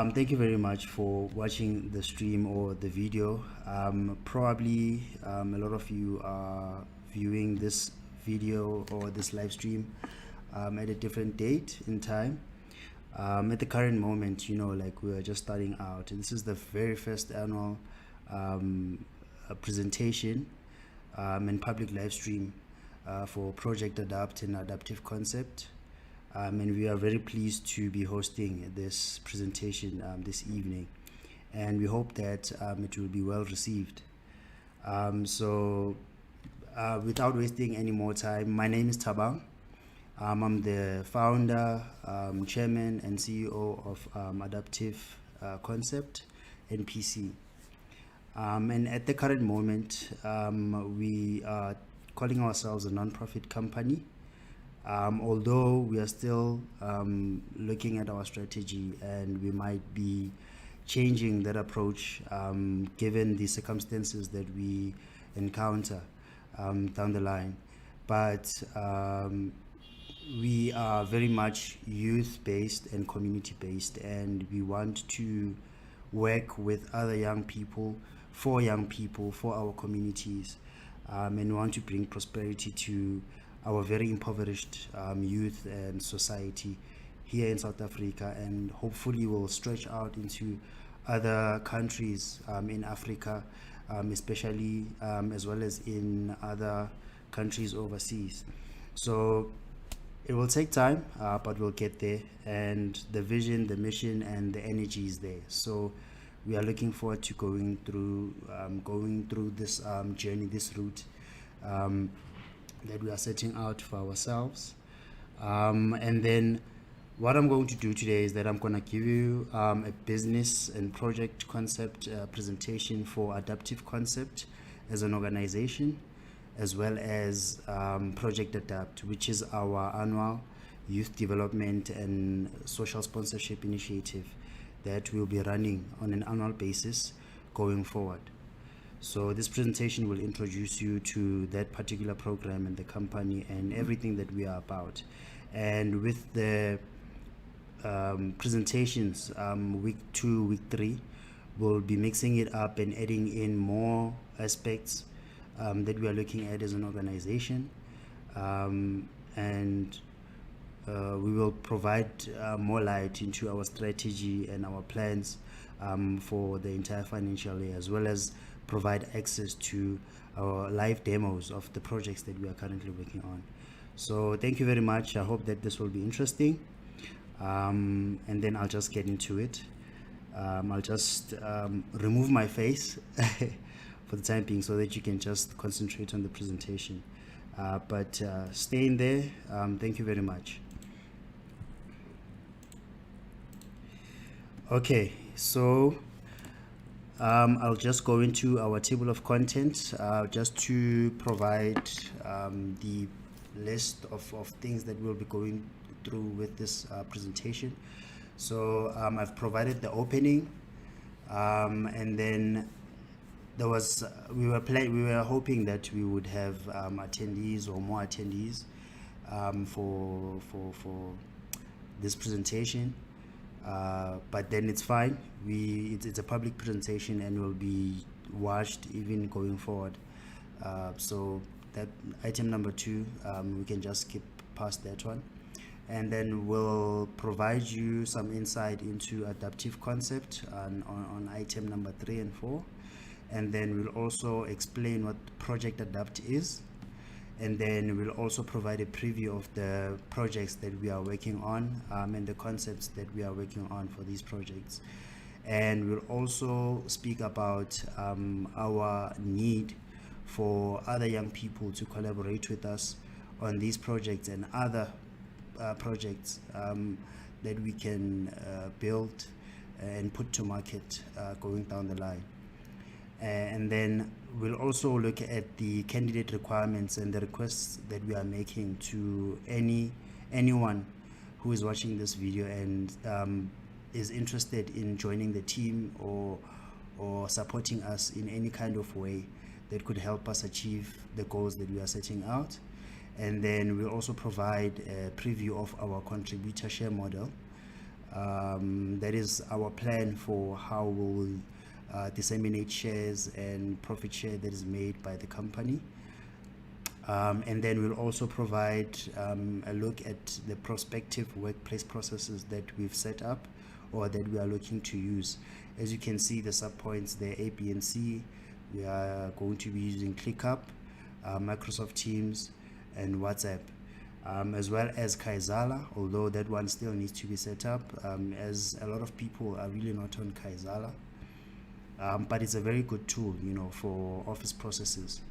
Thank you very much for watching the stream or the video. Probably a lot of you are viewing this video or this live stream at a different date in time. At the current moment, like we're just starting out. This is the very first annual presentation and public live stream for Project.Adapt and Adaptive Concept. And we are very pleased to be hosting this presentation this evening, and we hope that it will be well received. Without wasting any more time, my name is Tabang. I'm the founder, chairman, and CEO of Adaptive Concept, NPC. And at the current moment, we are calling ourselves a non-profit company. Although we are still looking at our strategy, and we might be changing that approach given the circumstances that we encounter down the line. But we are very much youth-based and community-based, and we want to work with other young people, for our communities, and want to bring prosperity to our very impoverished youth and society here in South Africa, and hopefully will stretch out into other countries in Africa, especially as well as in other countries overseas. So it will take time, but we'll get there, and the vision, the mission, and the energy is there. So we are looking forward to going through this journey, this route that we are setting out for ourselves. And then what I'm going to do today is that I'm going to give you a business and project concept presentation for Adaptive Concept as an organization, as well as Project.Adapt, which is our annual youth development and social sponsorship initiative that we'll be running on an annual basis going forward. So this presentation will introduce you to that particular program and the company and everything that we are about. And with the presentations, week 2, week 3, we'll be mixing it up and adding in more aspects that we are looking at as an organization. And we will provide more light into our strategy and our plans for the entire financial year, as well as provide access to our live demos of the projects that we are currently working on. So thank you very much. I hope that this will be interesting. And then I'll just get into it. I'll just remove my face for the time being so that you can just concentrate on the presentation. But stay in there. Thank you very much. Okay, so I'll just go into our table of contents just to provide the list of things that we'll be going through with this presentation. So I've provided the opening, and then there was we were hoping that we would have attendees or more attendees for this presentation. But then it's fine. It's a public presentation and will be watched even going forward. So that item number 2, we can just skip past that one, and then we'll provide you some insight into Adaptive Concept on item number 3 and 4, and then we'll also explain what Project.Adapt is. And then we'll also provide a preview of the projects that we are working on and the concepts that we are working on for these projects. And we'll also speak about our need for other young people to collaborate with us on these projects and other projects that we can build and put to market going down the line. And then we'll also look at the candidate requirements and the requests that we are making to anyone who is watching this video and is interested in joining the team or supporting us in any kind of way that could help us achieve the goals that we are setting out. And then we'll also provide a preview of our contributor share model That is our plan for how we'll disseminate shares and profit share that is made by the company. And then we'll also provide a look at the prospective workplace processes that we've set up or that we are looking to use. As you can see, the subpoints there, A, B, and C, we are going to be using ClickUp, Microsoft Teams, and WhatsApp, as well as Kaizala, although that one still needs to be set up, as a lot of people are really not on Kaizala. But it's a very good tool, for office processes.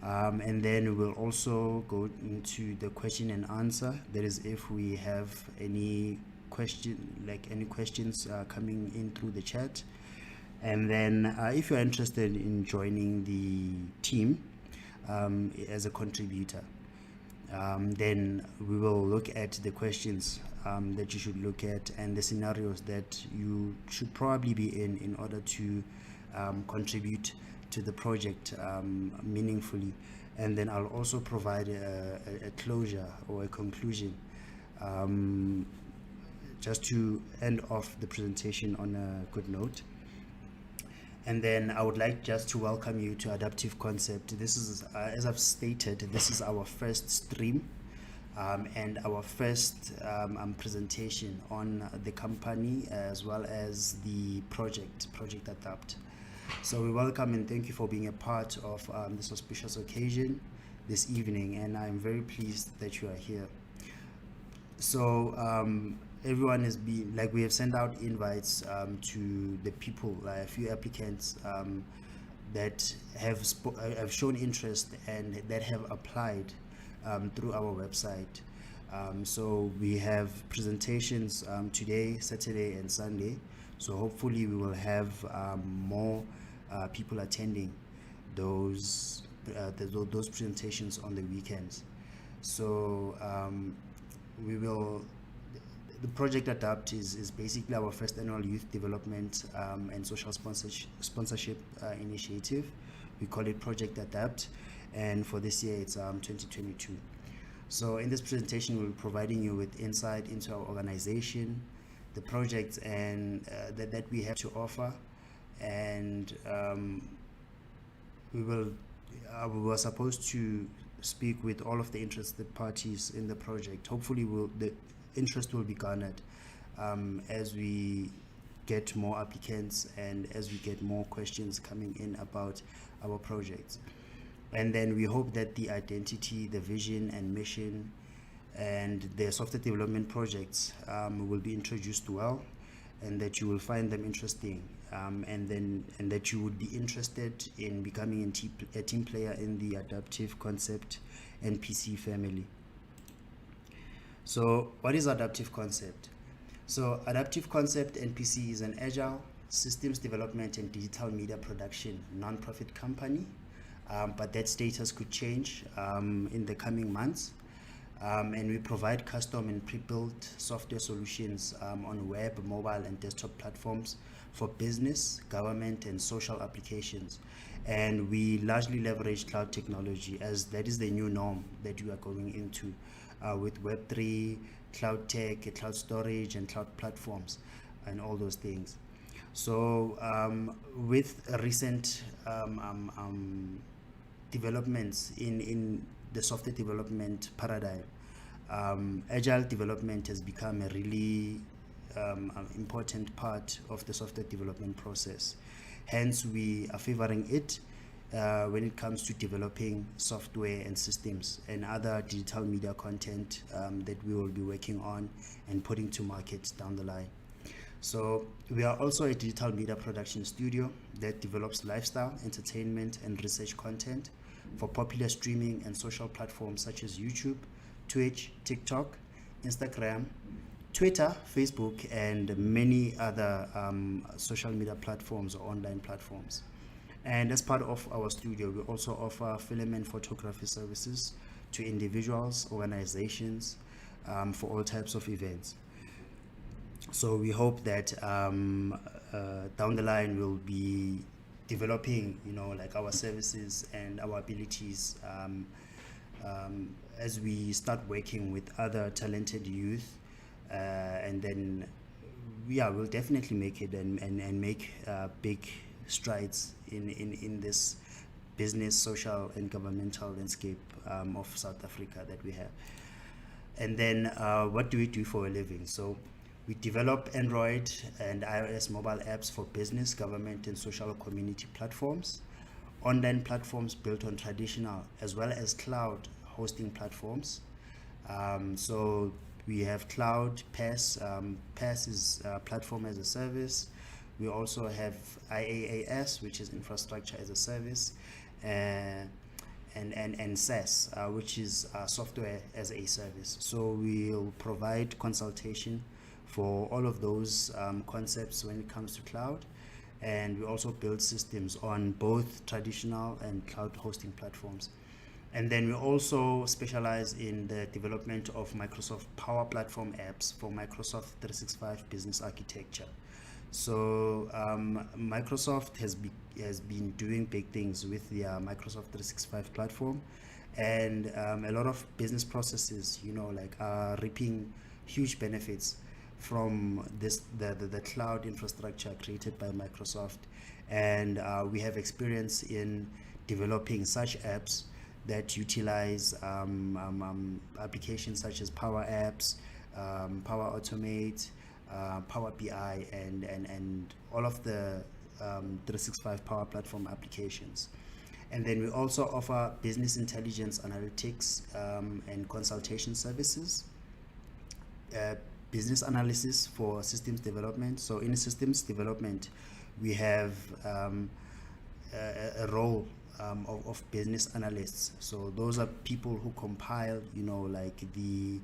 And then we'll also go into the question and answer. That is, if we have any questions coming in through the chat. And then if you're interested in joining the team as a contributor, then we will look at the questions that you should look at and the scenarios that you should probably be in order to contribute to the project meaningfully. And then I'll also provide a closure or a conclusion, just to end off the presentation on a good note. And then I would like just to welcome you to Adaptive Concept. This is, as I've stated, this is our first stream and our first presentation on the company as well as the Project.Adapt. So we welcome and thank you for being a part of this auspicious occasion this evening, and I'm very pleased that you are here. So everyone has been, we have sent out invites to the people, a few applicants that have shown interest and that have applied through our website. So we have presentations today, Saturday and Sunday. So hopefully we will have more people attending those presentations on the weekends. So the Project.Adapt is basically our first annual youth development and social sponsorship initiative. We call it Project.Adapt, and for this year it's 2022. So in this presentation we'll be providing you with insight into our organization, the projects and that we have to offer, and we were supposed to speak with all of the interested parties in the project. Hopefully the interest will be garnered as we get more applicants and as we get more questions coming in about our projects. And then we hope that the identity, the vision and mission and the software development projects will be introduced well, and that you will find them interesting, and that you would be interested in becoming a team player in the Adaptive Concept NPC family. So what is Adaptive Concept? So Adaptive Concept NPC is an agile systems development and digital media production non-profit company, but that status could change in the coming months. And we provide custom and pre-built software solutions on web, mobile, and desktop platforms for business, government, and social applications. And we largely leverage cloud technology, as that is the new norm that we are going into with Web3, cloud tech, cloud storage, and cloud platforms, and all those things. So with recent developments in the software development paradigm, agile development has become a really important part of the software development process. Hence, we are favoring it when it comes to developing software and systems and other digital media content that we will be working on and putting to market down the line. So we are also a digital media production studio that develops lifestyle, entertainment, and research content for popular streaming and social platforms such as YouTube, Twitch, TikTok, Instagram, Twitter, Facebook, and many other social media platforms or online platforms. And as part of our studio, we also offer film and photography services to individuals, organizations, for all types of events. So we hope that down the line we'll be developing, our services and our abilities as we start working with other talented youth, and then yeah, we'll definitely make it and make big strides in this business, social, and governmental landscape of South Africa that we have. And then what do we do for a living? So we develop Android and iOS mobile apps for business, government, and social community platforms, online platforms built on traditional as well as cloud hosting platforms. So we have cloud PaaS. PaaS is platform as a service. We also have IaaS, which is infrastructure as a service, uh, and SaaS, which is software as a service. So we'll provide consultation for all of those concepts when it comes to cloud. And we also build systems on both traditional and cloud hosting platforms. And then we also specialize in the development of Microsoft Power Platform apps for Microsoft 365 business architecture. So Microsoft has been doing big things with the Microsoft 365 platform, and a lot of business processes, like are reaping huge benefits from the cloud infrastructure created by Microsoft, and we have experience in developing such apps that utilize applications such as Power Apps, Power Automate, Power BI, and all of the 365 Power Platform applications. And then we also offer business intelligence analytics and consultation services, uh, business analysis for systems development. So in systems development, we have a role of business analysts. So those are people who compile, like the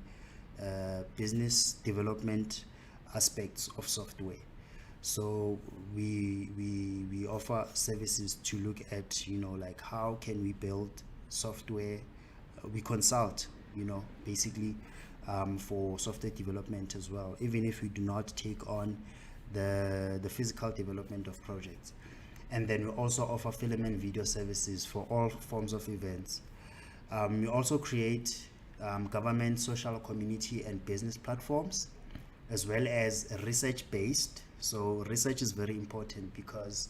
business development aspects of software. So we offer services to look at, like how can we build software. We consult, basically for software development as well, even if we do not take on the physical development of projects. And then we also offer film and video services for all forms of events. We also create government, social, community, and business platforms, as well as research-based. So research is very important because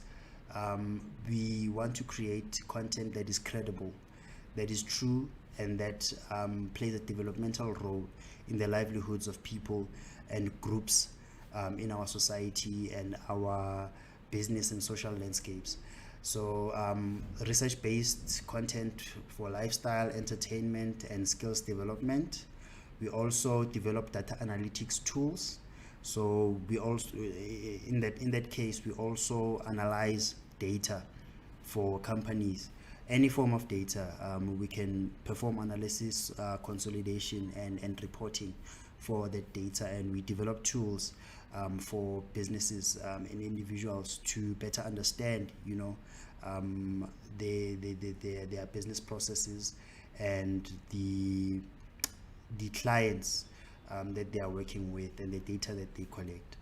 we want to create content that is credible, that is true, and that plays a developmental role in the livelihoods of people and groups in our society and our business and social landscapes. So research-based content for lifestyle, entertainment, and skills development. We also develop data analytics tools. So we also, in that case, we also analyze data for companies, any form of data. We can perform analysis, consolidation, and reporting for that data, and we develop tools for businesses and individuals to better understand, their business processes and the clients that they are working with and the data that they collect.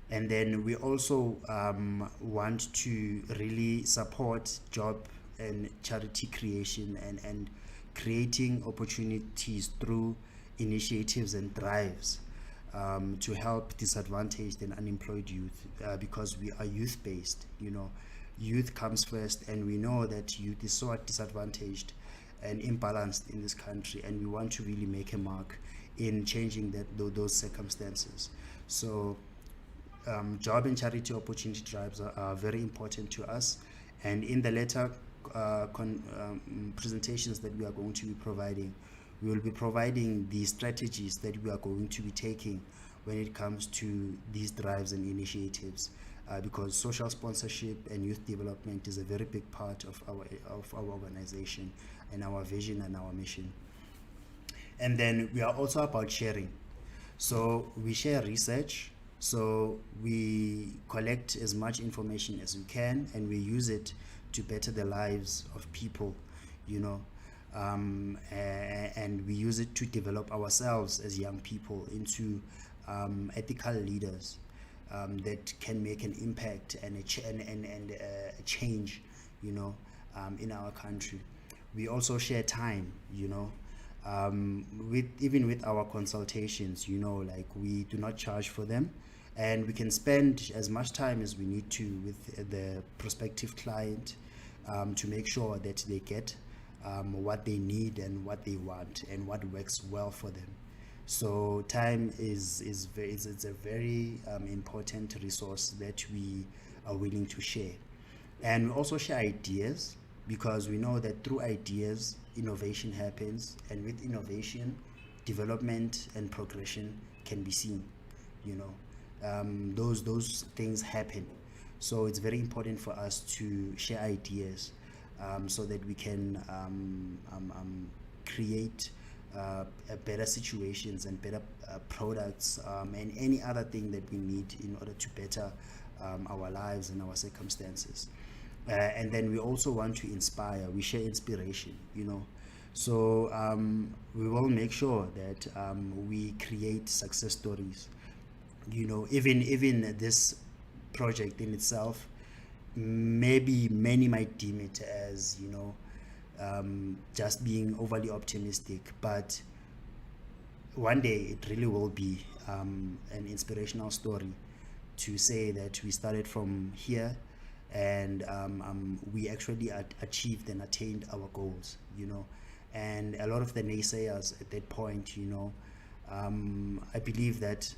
And then we also want to really support job and charity creation and creating opportunities through initiatives and drives to help disadvantaged and unemployed youth, because we are youth based. Youth comes first, and we know that youth is so disadvantaged and imbalanced in this country, and we want to really make a mark in changing those circumstances. So job and charity opportunity drives are very important to us, and in the later presentations that we are going to be providing, we will be providing the strategies that we are going to be taking when it comes to these drives and initiatives, because social sponsorship and youth development is a very big part of our organization and our vision and our mission. And then we are also about sharing. So we share research. So we collect as much information as we can, and we use it to better the lives of people, and we use it to develop ourselves as young people into ethical leaders that can make an impact and a change, in our country. We also share time, with our consultations, like we do not charge for them, and we can spend as much time as we need to with the prospective client to make sure that they get what they need and what they want and what works well for them. So time it's a very important resource that we are willing to share. And we also share ideas, because we know that through ideas innovation happens, and with innovation development and progression can be seen, you know. Those things happen. So it's very important for us to share ideas, so that we can create better situations and better products, and any other thing that we need in order to better our lives and our circumstances. And then we also want to inspire. We share inspiration, you know. So we will make sure that we create success stories, you know. Even this project in itself, maybe many might deem it as, you know, just being overly optimistic, but one day it really will be an inspirational story to say that we started from here, and we actually achieved and attained our goals, you know. And a lot of the naysayers at that point, you know, I believe that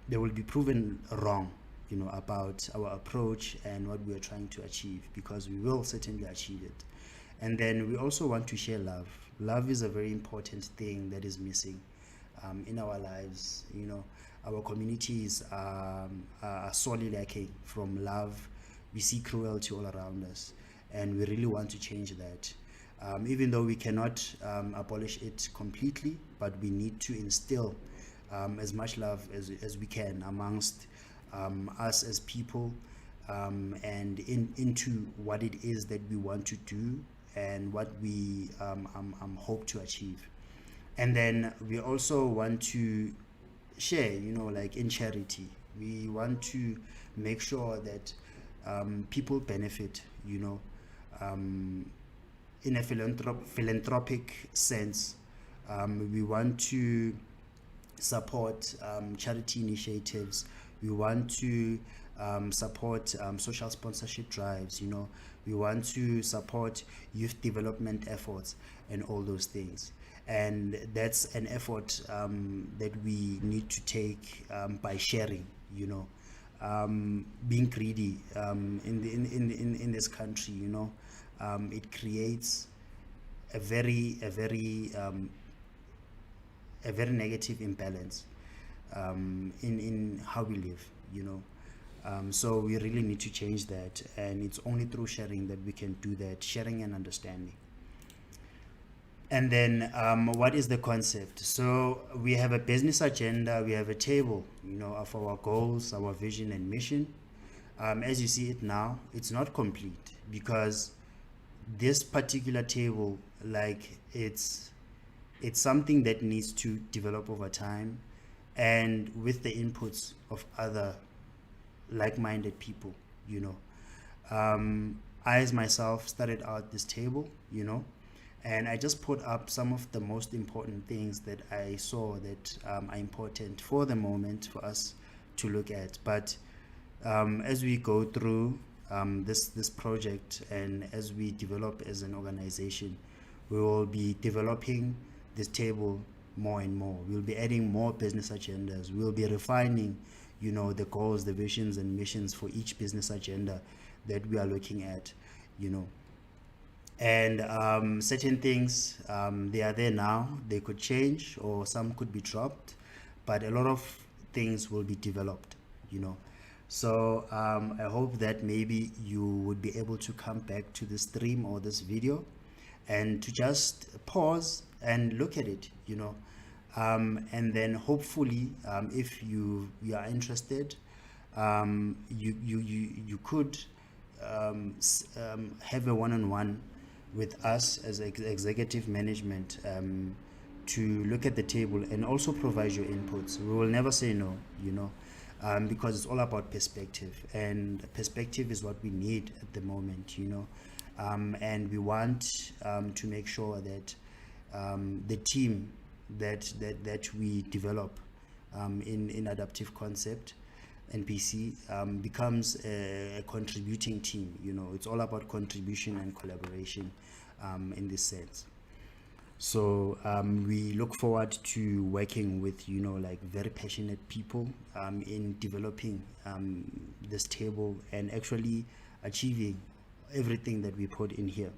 they will be proven wrong, you know, about our approach and what we are trying to achieve, because we will certainly achieve it. And then we also want to share love. Love is a very important thing that is missing in our lives, you know. Our communities are sorely lacking from love. We see cruelty all around us, and we really want to change that. Even though we cannot abolish it completely, but we need to instill as much love as we can amongst us as people, and into what it is that we want to do and what we hope to achieve. And then we also want to share, you know, like in charity. We want to make sure that people benefit, you know, in a philanthropic sense. We want to support charity initiatives. We want to support social sponsorship drives, you know. We want to support youth development efforts and all those things. And that's an effort that we need to take by sharing, you know. Being greedy in this country, you know, it creates a very negative imbalance in how we live, you know. So we really need to change that, and it's only through sharing that we can do that, sharing and understanding. And then what is the concept? So we have a business agenda, we have a table, you know, of our goals, our vision and mission. As you see it now, it's not complete, because this particular table, like, it's something that needs to develop over time, and with the inputs of other like-minded people, you know. I as myself started out this table, you know, and I just put up some of the most important things that I saw that are important for the moment for us to look at. But as we go through this project, and as we develop as an organization, we will be developing this table more and more. We'll be adding more business agendas. We'll be refining, you know, the goals, the visions and missions for each business agenda that we are looking at, you know. And certain things, they are there now. They could change, or some could be dropped, but a lot of things will be developed, you know. So I hope that maybe you would be able to come back to the stream or this video, and to just pause and look at it, you know. And then hopefully, if you are interested, you could have a one-on-one with us as executive management, to look at the table and also provide your inputs. We will never say no, you know, because it's all about perspective, and perspective is what we need at the moment, you know. And we want to make sure that the team that we develop in adaptive concept, NPC becomes a contributing team. You know, it's all about contribution and collaboration in this sense. So we look forward to working with, you know, like very passionate people in developing this table and actually achieving everything that we put in here.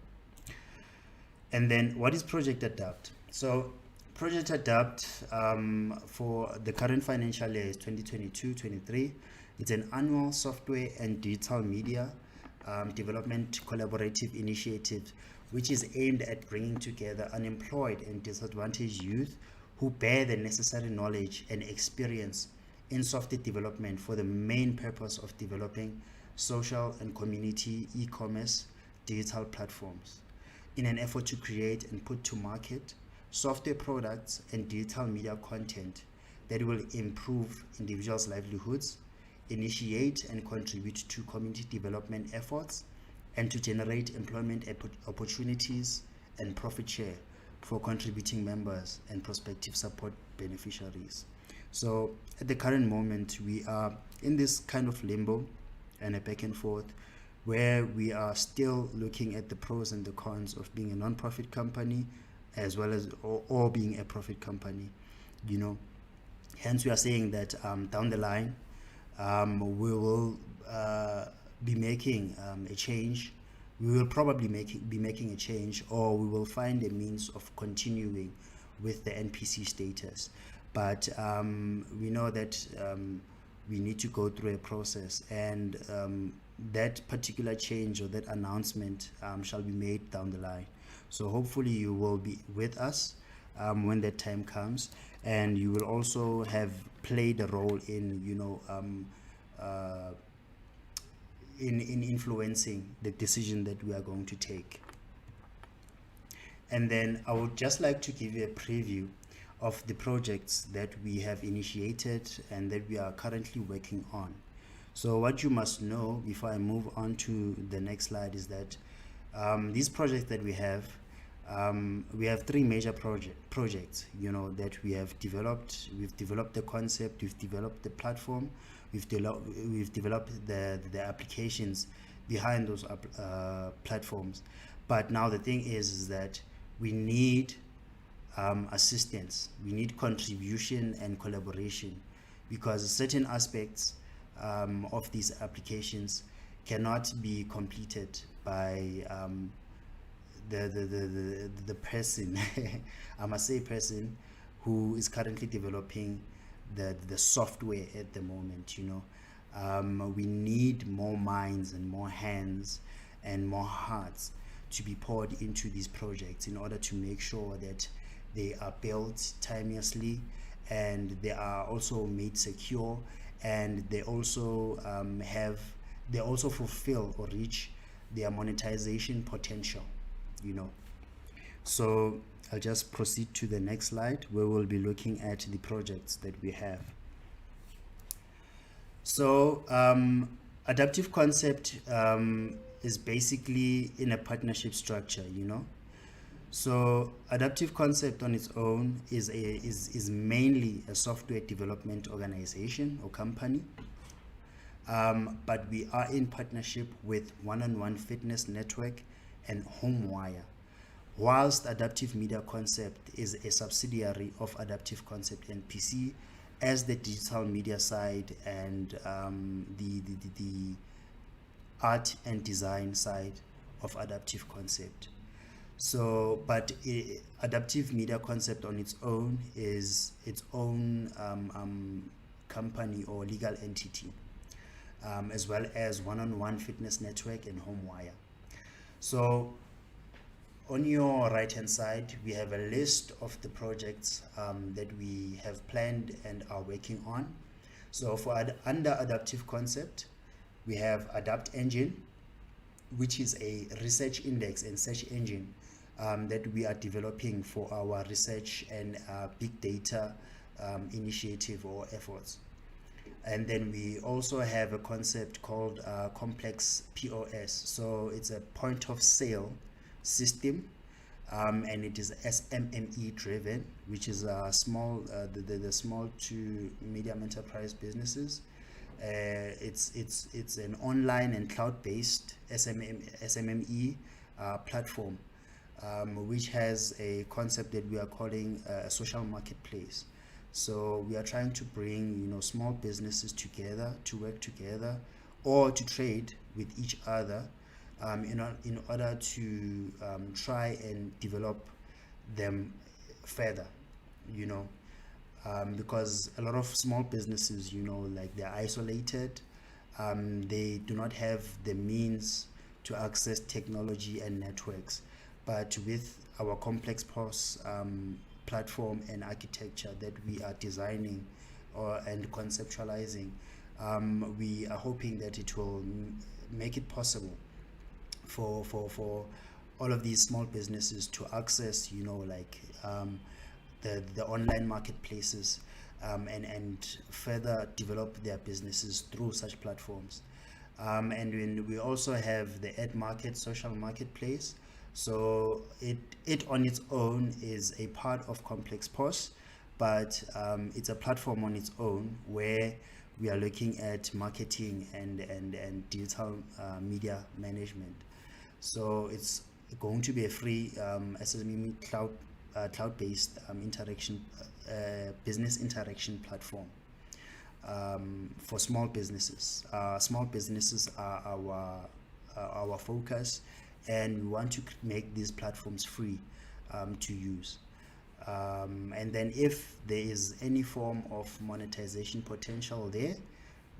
And then what is Project Adapt? So Project Adapt for the current financial year is 2022-23. It's an annual software and digital media development collaborative initiative which is aimed at bringing together unemployed and disadvantaged youth who bear the necessary knowledge and experience in software development for the main purpose of developing social and community e-commerce digital platforms in an effort to create and put to market software products and digital media content that will improve individuals' livelihoods, initiate and contribute to community development efforts, and to generate employment opportunities and profit share for contributing members and prospective support beneficiaries. So at the current moment, we are in this kind of limbo and a back and forth where we are still looking at the pros and the cons of being a non-profit company as well as or being a profit company, you know. Hence we are saying that down the line we will be making a change. We will probably be making a change, or we will find a means of continuing with the NPC status. But we know that we need to go through a process, and that particular change or that announcement shall be made down the line. So hopefully you will be with us when that time comes, and you will also have played a role in, you know, in influencing the decision that we are going to take. And then I would just like to give you a preview of the projects that we have initiated and that we are currently working on. So what you must know before I move on to the next slide is that these projects that we have three major projects, you know, that we have developed. We've developed the concept, we've developed the platform, we've developed the applications behind those platforms. But now the thing is that we need assistance, we need contribution and collaboration, because certain aspects of these applications cannot be completed by the person I must say person who is currently developing the software at the moment, you know. We need more minds and more hands and more hearts to be poured into these projects in order to make sure that they are built timelessly, and they are also made secure, and they also fulfill or reach their monetization potential, you know. So I'll just proceed to the next slide where we'll be looking at the projects that we have. So adaptive concept is basically in a partnership structure, you know. So adaptive concept on its own is mainly a software development organization or company, but we are in partnership with One-on-One Fitness Network and HomeWire, whilst Adaptive Media Concept is a subsidiary of Adaptive Concept NPC as the digital media side and the art and design side of Adaptive Concept. So, but Adaptive Media Concept on its own is its own company or legal entity, as well as One-on-One Fitness Network and HomeWire. So on your right hand side, we have a list of the projects that we have planned and are working on. So for under Adaptive Concept, we have Adapt Engine, which is a research index and search engine that we are developing for our research and big data initiative or efforts. And then we also have a concept called complex POS. So it's a point of sale system, and it is SMME driven, which is small the small to medium enterprise businesses. It's an online and cloud-based SMME platform, which has a concept that we are calling a social marketplace. So we are trying to bring, small businesses together to work together or to trade with each other, in order to try and develop them further, you know because a lot of small businesses, like they're isolated. They do not have the means to access technology and networks. But with our complex POS platform and architecture that we are designing and conceptualizing, we are hoping that it will make it possible for all of these small businesses to access, the online marketplaces, and further develop their businesses through such platforms. And when we also have the ad market social marketplace. So it on its own is a part of complex POS, but it's a platform on its own where we are looking at marketing and digital media management. So it's going to be a free SME cloud-based interaction business interaction platform for small businesses. Small businesses are our focus, and we want to make these platforms free to use. And then if there is any form of monetization potential there,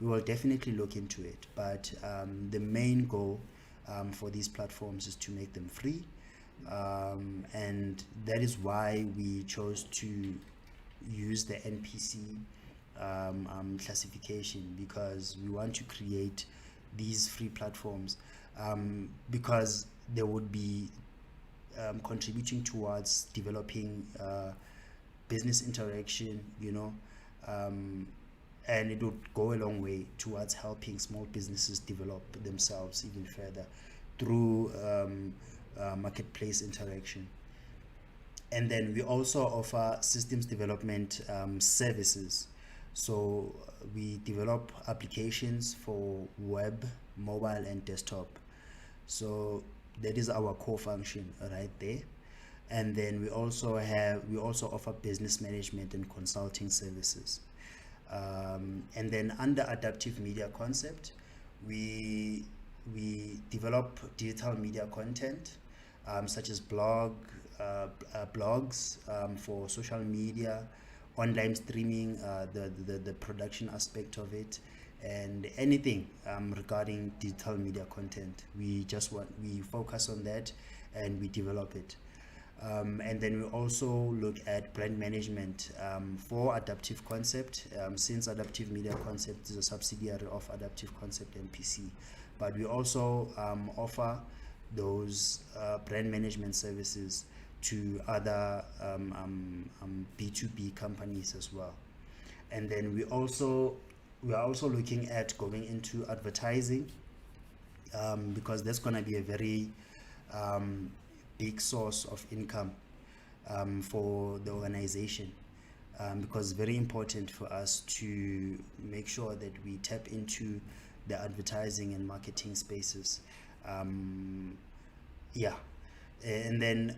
we will definitely look into it. But the main goal for these platforms is to make them free. And that is why we chose to use the NPC classification, because we want to create these free platforms, because they would be contributing towards developing business interaction, and it would go a long way towards helping small businesses develop themselves even further through marketplace interaction. And then we also offer systems development services. So we develop applications for web, mobile, and desktop. So that is our core function right there. And then we also offer business management and consulting services. And then under adaptive media concept, we develop digital media content, such as blogs for social media, online streaming, the production aspect of it, and anything regarding digital media content. We focus on that and we develop it. And then we also look at brand management for Adaptive Concept, since Adaptive Media Concept is a subsidiary of Adaptive Concept MPC. But we also offer those brand management services to other B2B companies as well. And then we are also looking at going into advertising, because that's going to be a very big source of income for the organization, because it's very important for us to make sure that we tap into the advertising and marketing spaces. And then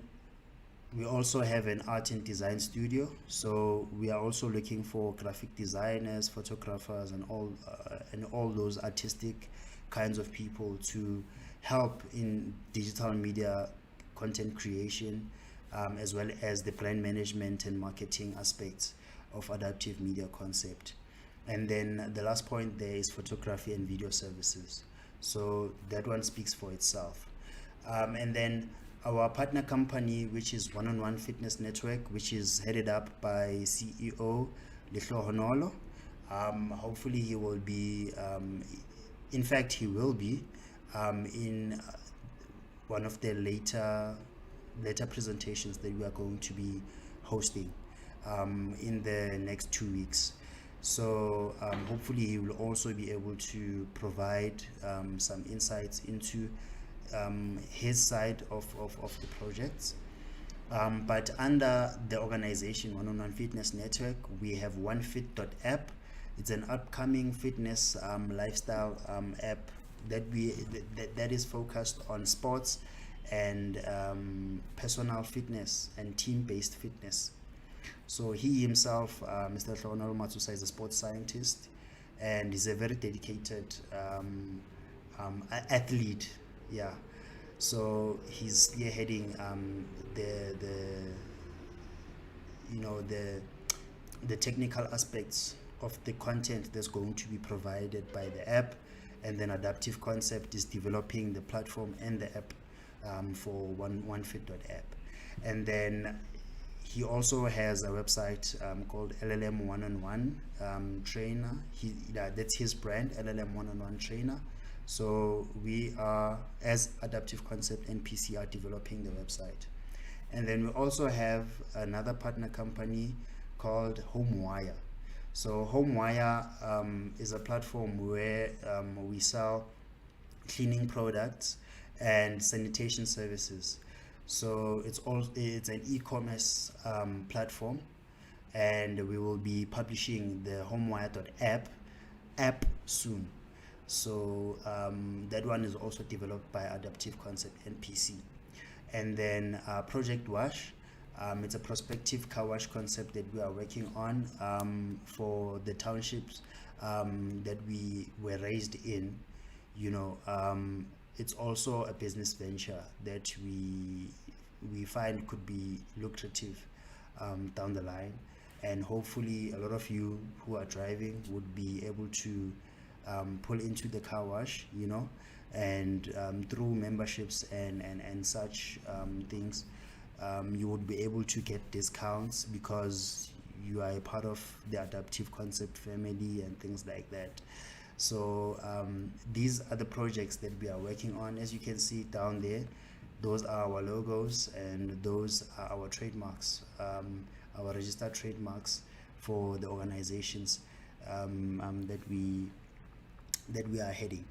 we also have an art and design studio. So we are also looking for graphic designers, photographers, and all those artistic kinds of people to help in digital media content creation, as well as the brand management and marketing aspects of adaptive media concept. And then the last point there is photography and video services. So that one speaks for itself. And then our partner company, which is One-on-One Fitness Network, which is headed up by CEO Lihlohonolo. Hopefully he will be, in fact he will be in one of the later presentations that we are going to be hosting in the next 2 weeks. So hopefully he will also be able to provide some insights into his side of the projects. But under the organization One-on-One Fitness Network, we have OneFit.app. It's an upcoming fitness lifestyle app that is focused on sports and personal fitness and team-based fitness. So he himself, Mr. Hlonolo Matsusa, is a sports scientist, and he's a very dedicated athlete. Yeah. So he's spearheading the technical aspects of the content that's going to be provided by the app, and then Adaptive Concept is developing the platform and the app for OneFit.app. And then he also has a website called LLM One-on-One Trainer. That's his brand, LLM One-on-One Trainer. So we are, as Adaptive Concept and PC, are developing the website. And then we also have another partner company called HomeWire. So HomeWire is a platform where we sell cleaning products and sanitation services. So it's an e-commerce platform, and we will be publishing the HomeWire.app soon. So that one is also developed by Adaptive Concept and PC. And then Project Wash, it's a prospective car wash concept that we are working on for the townships that we were raised in. It's also a business venture that we find could be lucrative down the line, and hopefully a lot of you who are driving would be able to pull into the car wash, and through memberships and such things, you would be able to get discounts because you are a part of the Adaptive Concept family and things like that. So these are the projects that we are working on. As you can see down there, those are our logos, and those are our trademarks, our registered trademarks for the organizations that we are heading.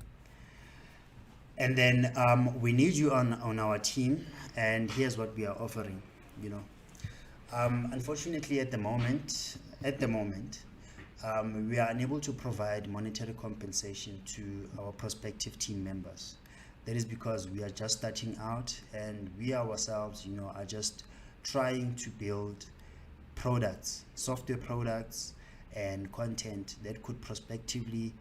And then we need you on our team, and here's what we are offering. Unfortunately, at the moment, we are unable to provide monetary compensation to our prospective team members. That is because we are just starting out, and we ourselves, are just trying to build products, software products, and content that could prospectively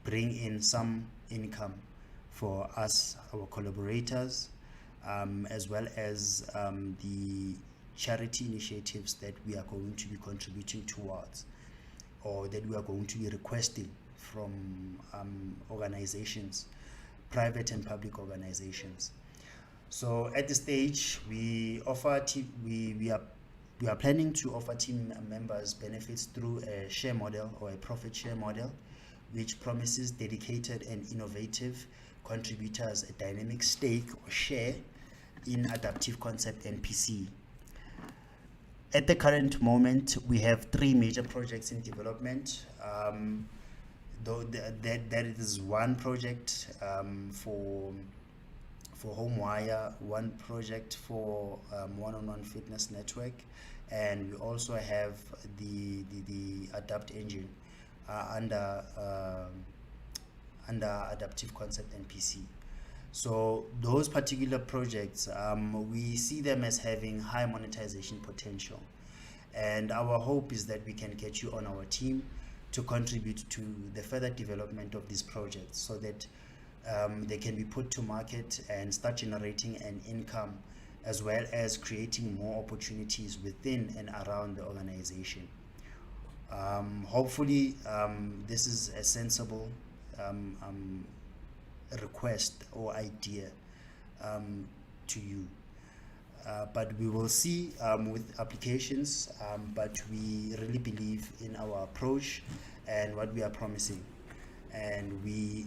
bring in some income for us, our collaborators, as well as the charity initiatives that we are going to be contributing towards, or that we are going to be requesting from organizations, private and public organizations. So at this stage, we are planning to offer team members benefits through a share model or a profit share model, which promises dedicated and innovative contributors a dynamic stake or share in Adaptive Concept and PC. At the current moment, we have 3 major projects in development. Though that is one project for HomeWire, one project for One-on-One Fitness Network, and we also have the Adapt engine under Adaptive Concept and PC. So those particular projects, we see them as having high monetization potential, and our hope is that we can get you on our team to contribute to the further development of these projects, so that they can be put to market and start generating an income, as well as creating more opportunities within and around the organization. Hopefully this is a sensible request or idea to you, but we will see with applications, but we really believe in our approach and what we are promising, and we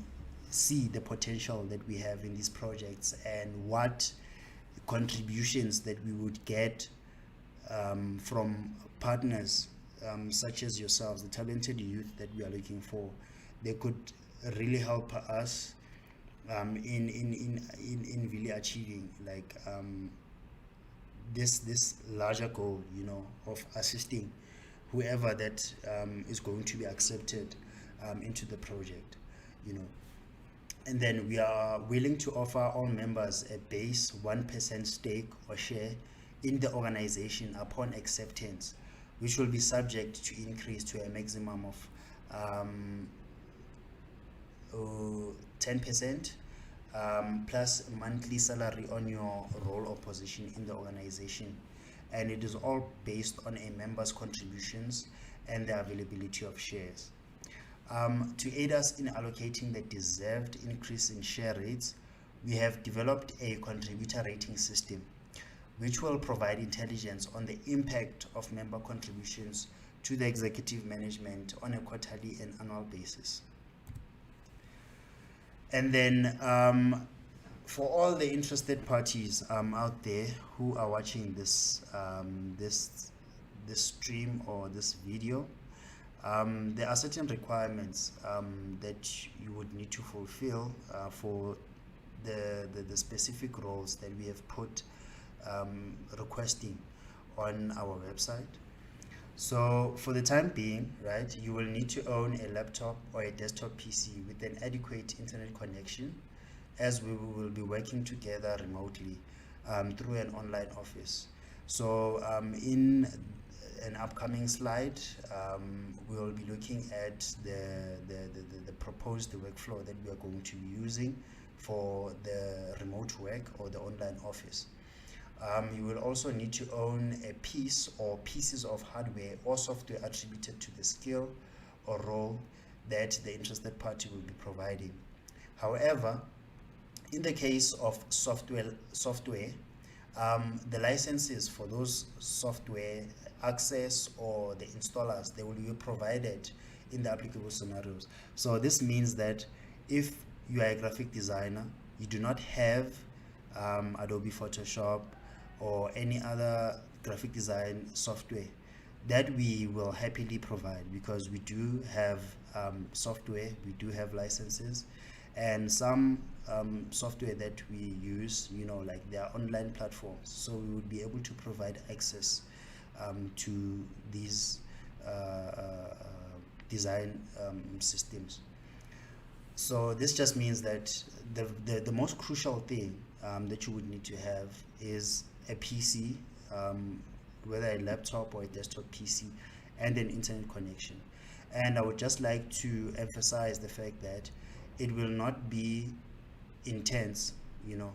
see the potential that we have in these projects, and what contributions that we would get from partners such as yourselves, the talented youth that we are looking for. They could really help us in really achieving this larger goal, of assisting whoever that is going to be accepted into the project, you know. And then we are willing to offer all members a base 1% stake or share in the organization upon acceptance, which will be subject to increase to a maximum of 10%, plus monthly salary on your role or position in the organization. And it is all based on a member's contributions and the availability of shares. To aid us in allocating the deserved increase in share rates, we have developed a contributor rating system, which will provide intelligence on the impact of member contributions to the executive management on a quarterly and annual basis. And then for all the interested parties out there who are watching this this stream or this video, there are certain requirements that you would need to fulfill for the specific roles that we have put requesting on our website. So for the time being, right, you will need to own a laptop or a desktop PC with an adequate internet connection, as we will be working together remotely through an online office. So in an upcoming slide, we will be looking at the proposed workflow that we are going to be using for the remote work or the online office. You will also need to own a piece or pieces of hardware or software attributed to the skill or role that the interested party will be providing. However, in the case of software, the licenses for those software access or the installers, they will be provided in the applicable scenarios. So this means that if you are a graphic designer, you do not have Adobe Photoshop or any other graphic design software, that we will happily provide, because we do have software, we do have licenses, and some software that we use, you know, like there are online platforms, so we would be able to provide access to these design systems. So this just means that the most crucial thing that you would need to have is a PC, whether a laptop or a desktop PC, and an internet connection. And I would just like to emphasize the fact that it will not be intense, you know,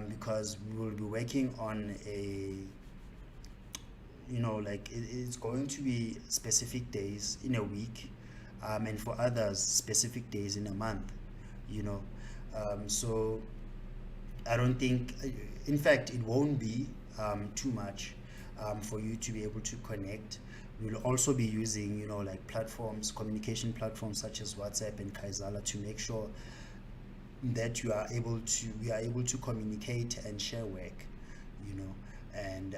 because we will be working on a, you know, like it's going to be specific days in a week, and for others specific days in a month, you know. So I don't think, in fact, it won't be too much for you to be able to connect. We'll also be using, you know, like platforms, communication platforms such as WhatsApp and Kaizala, to make sure that we are able to communicate and share work, you know, and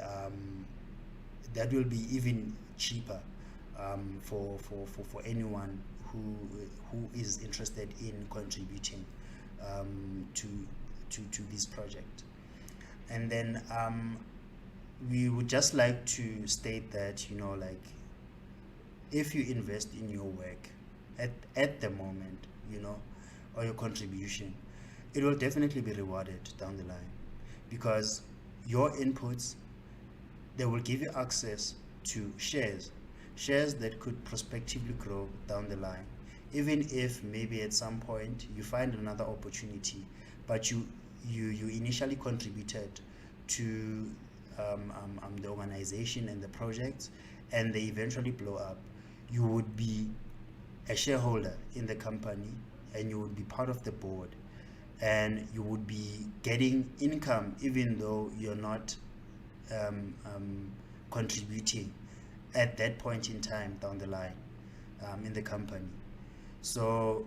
that will be even cheaper for anyone who is interested in contributing to this project. And then we would just like to state that, you know, like if you invest in your work at the moment, you know, or your contribution, it will definitely be rewarded down the line, because your inputs, they will give you access to shares that could prospectively grow down the line, even if maybe at some point you find another opportunity, but you initially contributed to the organization and the project, and they eventually blow up. You would be a shareholder in the company, and you would be part of the board, and you would be getting income even though you're not contributing at that point in time down the line in the company. So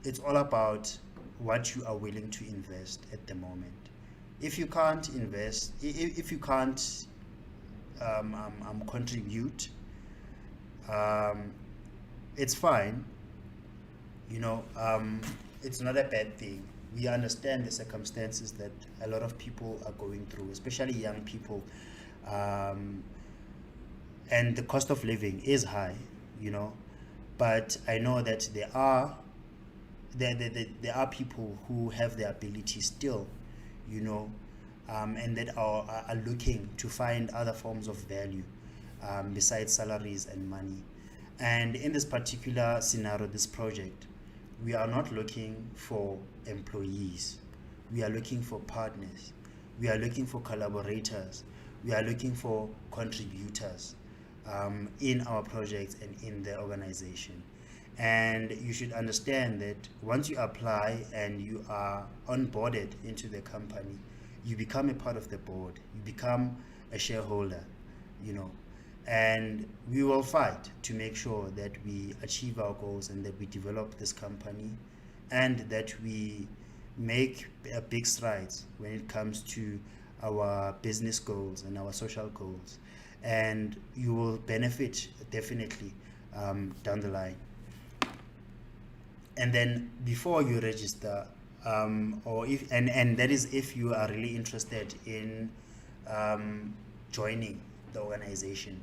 it's all about what you are willing to invest at the moment. If you can't invest, if you can't contribute, it's fine, you know. It's not a bad thing. We understand the circumstances that a lot of people are going through, especially young people, and the cost of living is high, you know. but I know that there are people who have the ability still, you know, and that are looking to find other forms of value besides salaries and money. And in this particular scenario, this project, we are not looking for employees. We are looking for partners. We are looking for collaborators. We are looking for contributors in our projects and in the organization. And you should understand that once you apply and you are onboarded into the company, you become a part of the board, you become a shareholder, you know, and we will fight to make sure that we achieve our goals and that we develop this company and that we make big strides when it comes to our business goals and our social goals. And you will benefit definitely down the line. And then before you register, or if and that is if you are really interested in joining the organization,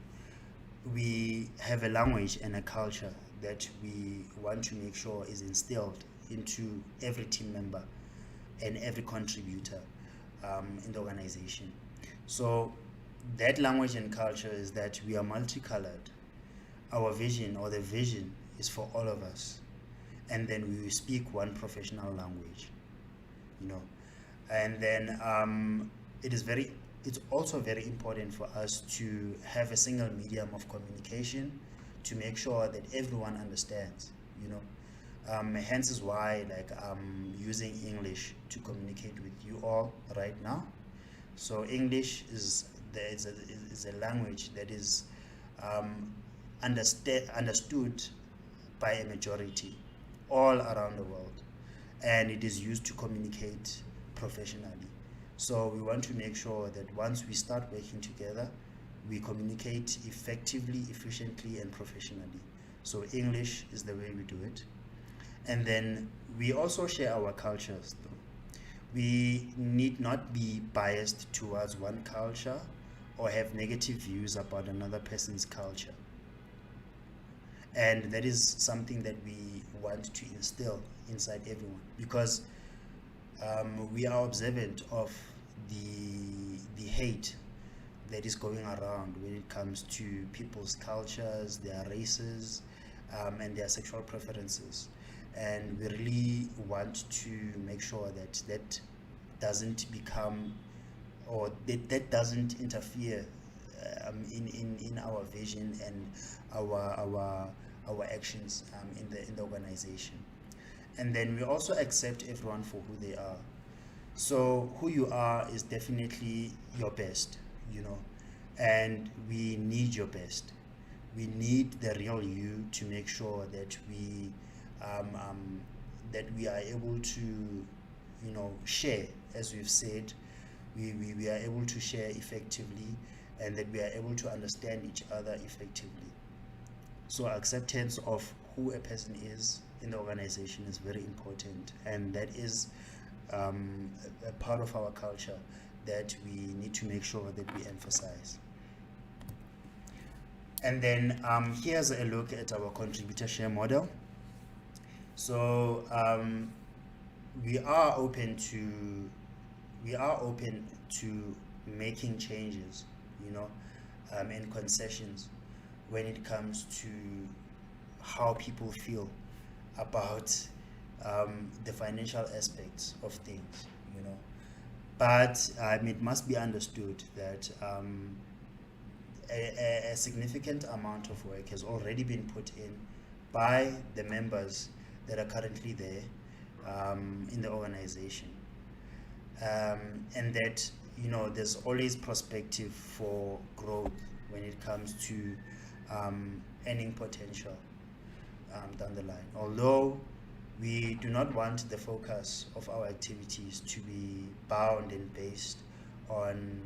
we have a language and a culture that we want to make sure is instilled into every team member and every contributor in the organization. So that language and culture is that we are multicolored. Our vision, or the vision, is for all of us, and then we will speak one professional language, you know. And then it's also very important for us to have a single medium of communication to make sure that everyone understands, you know. Hence is why, like, I'm using English to communicate with you all right now. So English is a language that is understood by a majority all around the world, and it is used to communicate professionally. So we want to make sure that once we start working together, we communicate effectively, efficiently, and professionally. So English is the way we do it. And then we also share our cultures, though. We need not be biased towards one culture or have negative views about another person's culture. And that is something that we want to instill inside everyone, because we are observant of the hate that is going around when it comes to people's cultures, their races, and their sexual preferences. And we really want to make sure that that doesn't become, or that doesn't interfere in our vision and our actions in the organization. And then we also accept everyone for who they are. So who you are is definitely your best, you know, and we need your best. We need the real you to make sure that we are able to, you know, share, as we've said. We are able to share effectively, and that we are able to understand each other effectively. So acceptance of who a person is in the organization is very important, and that is a part of our culture that we need to make sure that we emphasize. And then here's a look at our contributor share model. So we are open to making changes, you know, and concessions when it comes to how people feel about the financial aspects of things, you know. But it must be understood that a significant amount of work has already been put in by the members that are currently there in the organization, and that, you know, there's always prospective for growth when it comes to earning potential down the line. Although we do not want the focus of our activities to be bound and based on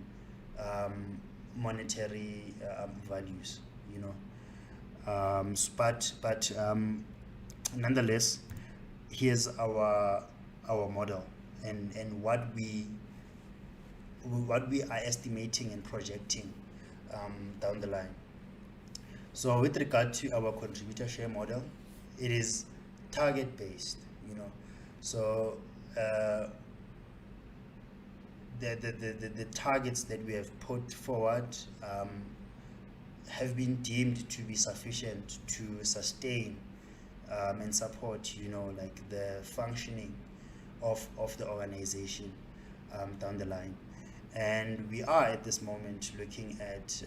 monetary values, you know. But nonetheless, here's our model and what we are estimating and projecting down the line. So with regard to our contributor share model, it is target based, you know. So the targets that we have put forward have been deemed to be sufficient to sustain and support, you know, like the functioning of the organization down the line. And we are at this moment looking at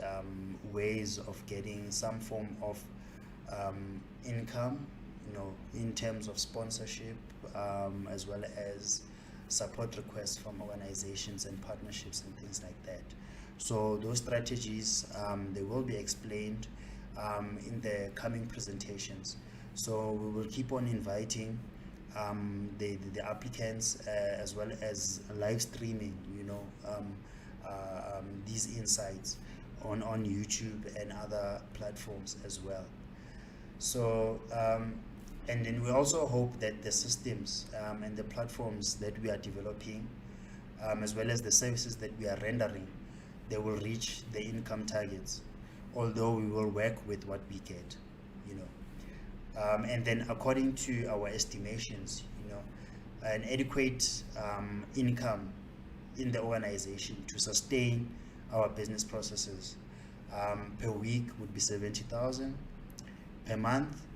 ways of getting some form of income, you know, in terms of sponsorship, as well as support requests from organizations and partnerships and things like that. So those strategies, they will be explained in the coming presentations. So we will keep on inviting the applicants, as well as live streaming, you know, these insights on YouTube and other platforms as well. So, and then we also hope that the systems and the platforms that we are developing, as well as the services that we are rendering, they will reach the income targets, although we will work with what we get, you know. And then according to our estimations, you know, an adequate income in the organization to sustain our business processes per week would be 70,000, per month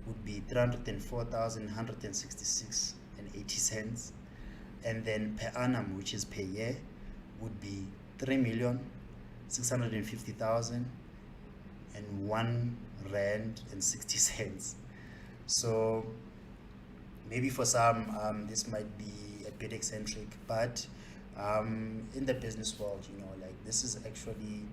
would be 304,166 and 80 cents, and then per annum, which is per year, would be 3,650,000 and R1.60. So maybe for some this might be a bit eccentric, but in the business world, you know, like this is actually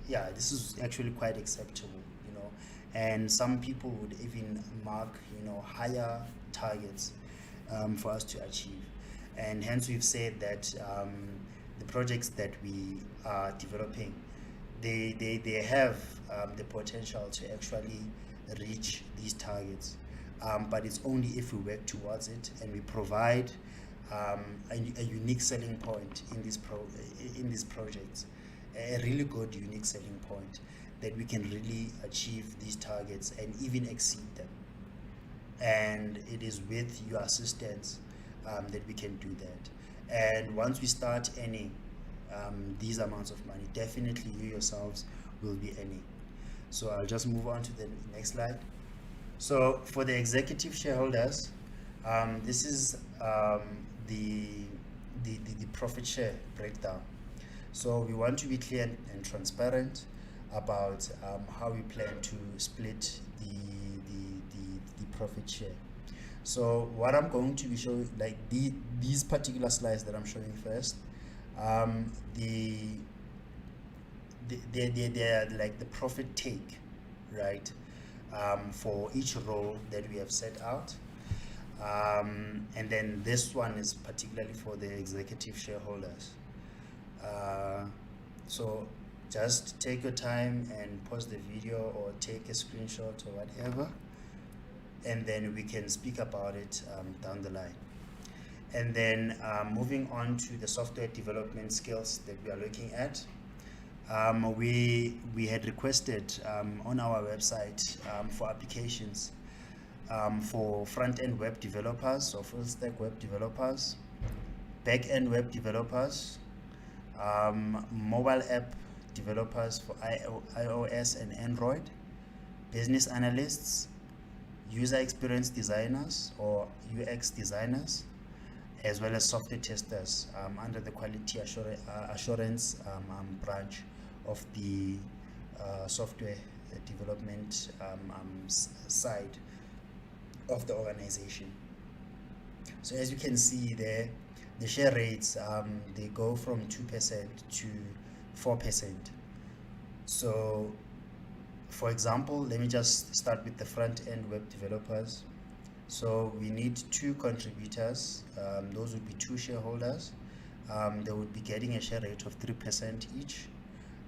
yeah, this is actually quite acceptable, you know. And some people would even mark, you know, higher targets for us to achieve. And hence we've said that the projects that we are developing, they have the potential to actually reach these targets, but it's only if we work towards it and we provide a unique selling point in these projects, a really good unique selling point, that we can really achieve these targets and even exceed them. And it is with your assistance that we can do that. And once we start earning these amounts of money, definitely you yourselves will be earning. So I'll just move on to the next slide. So for the executive shareholders, this is the profit share breakdown. So we want to be clear and transparent about how we plan to split the profit share. So what I'm going to be showing, like these particular slides that I'm showing first, they're like the profit take, right, for each role that we have set out. And then this one is particularly for the executive shareholders. So just take your time and pause the video or take a screenshot or whatever, and then we can speak about it down the line. And then moving on to the software development skills that we are looking at, we had requested on our website for applications for front-end web developers or full-stack web developers, back-end web developers, mobile app developers for iOS and Android, business analysts, user experience designers or UX designers, as well as software testers under the quality assurance branch of the software development side of the organization. So as you can see there, the share rates, they go from 2% to 4%. So for example, let me just start with the front-end web developers. So we need 2 contributors. Those would be 2 shareholders. They would be getting a share rate of 3% each.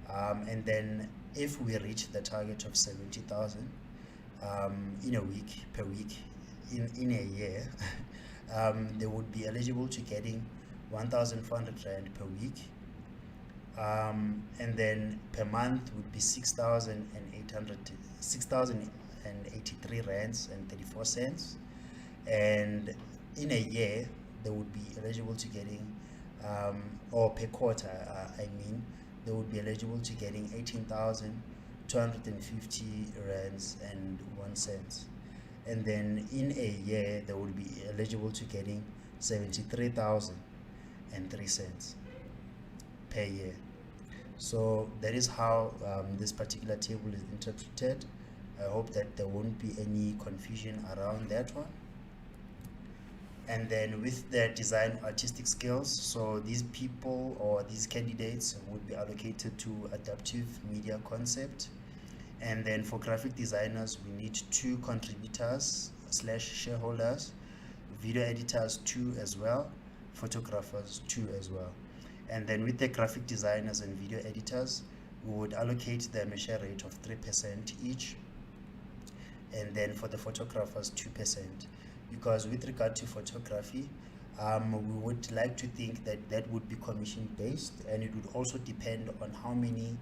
And then if we reach the target of 70,000 in a week, per week, in a year, they would be eligible to getting 1,400 Rand per week, And then per month would be 6,083 rands and 34 cents. And in a year they would be eligible to getting or per quarter I mean they would be eligible to getting 18,250 rands and 1 cent. And then in a year they would be eligible to getting 73,003 cents per year. So that is how this particular table is interpreted. I hope that there won't be any confusion around that one. And then with their design artistic skills, so these people or these candidates would be allocated to adaptive media concept. And then for graphic designers we need 2 contributors slash shareholders, video editors 2 as well, photographers 2 as well. And then with the graphic designers and video editors we would allocate them a share rate of 3% each, and then for the photographers 2%, because with regard to photography we would like to think that that would be commission based, and it would also depend on how many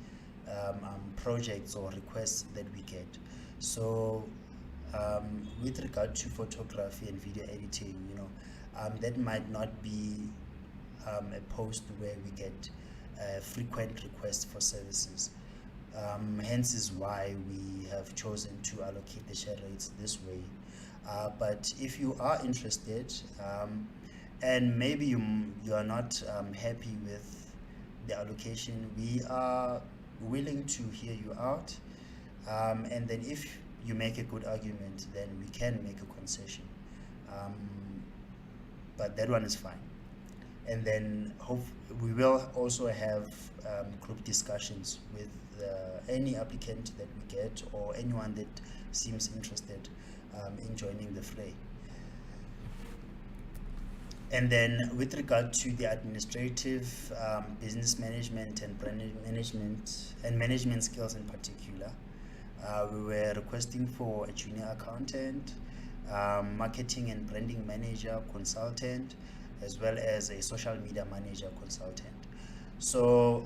projects or requests that we get. So with regard to photography and video editing, that might not be a post where we get frequent requests for services. Hence is why we have chosen to allocate the share rates this way. But if you are interested and maybe you are not happy with the allocation, we are willing to hear you out. And then if you make a good argument, then we can make a concession. But that one is fine. And then we will also have group discussions with any applicant that we get or anyone that seems interested in joining the fray. And then with regard to the administrative, business management and brand management and management skills in particular, we were requesting for a junior accountant, marketing and branding manager consultant, as well as a social media manager consultant. So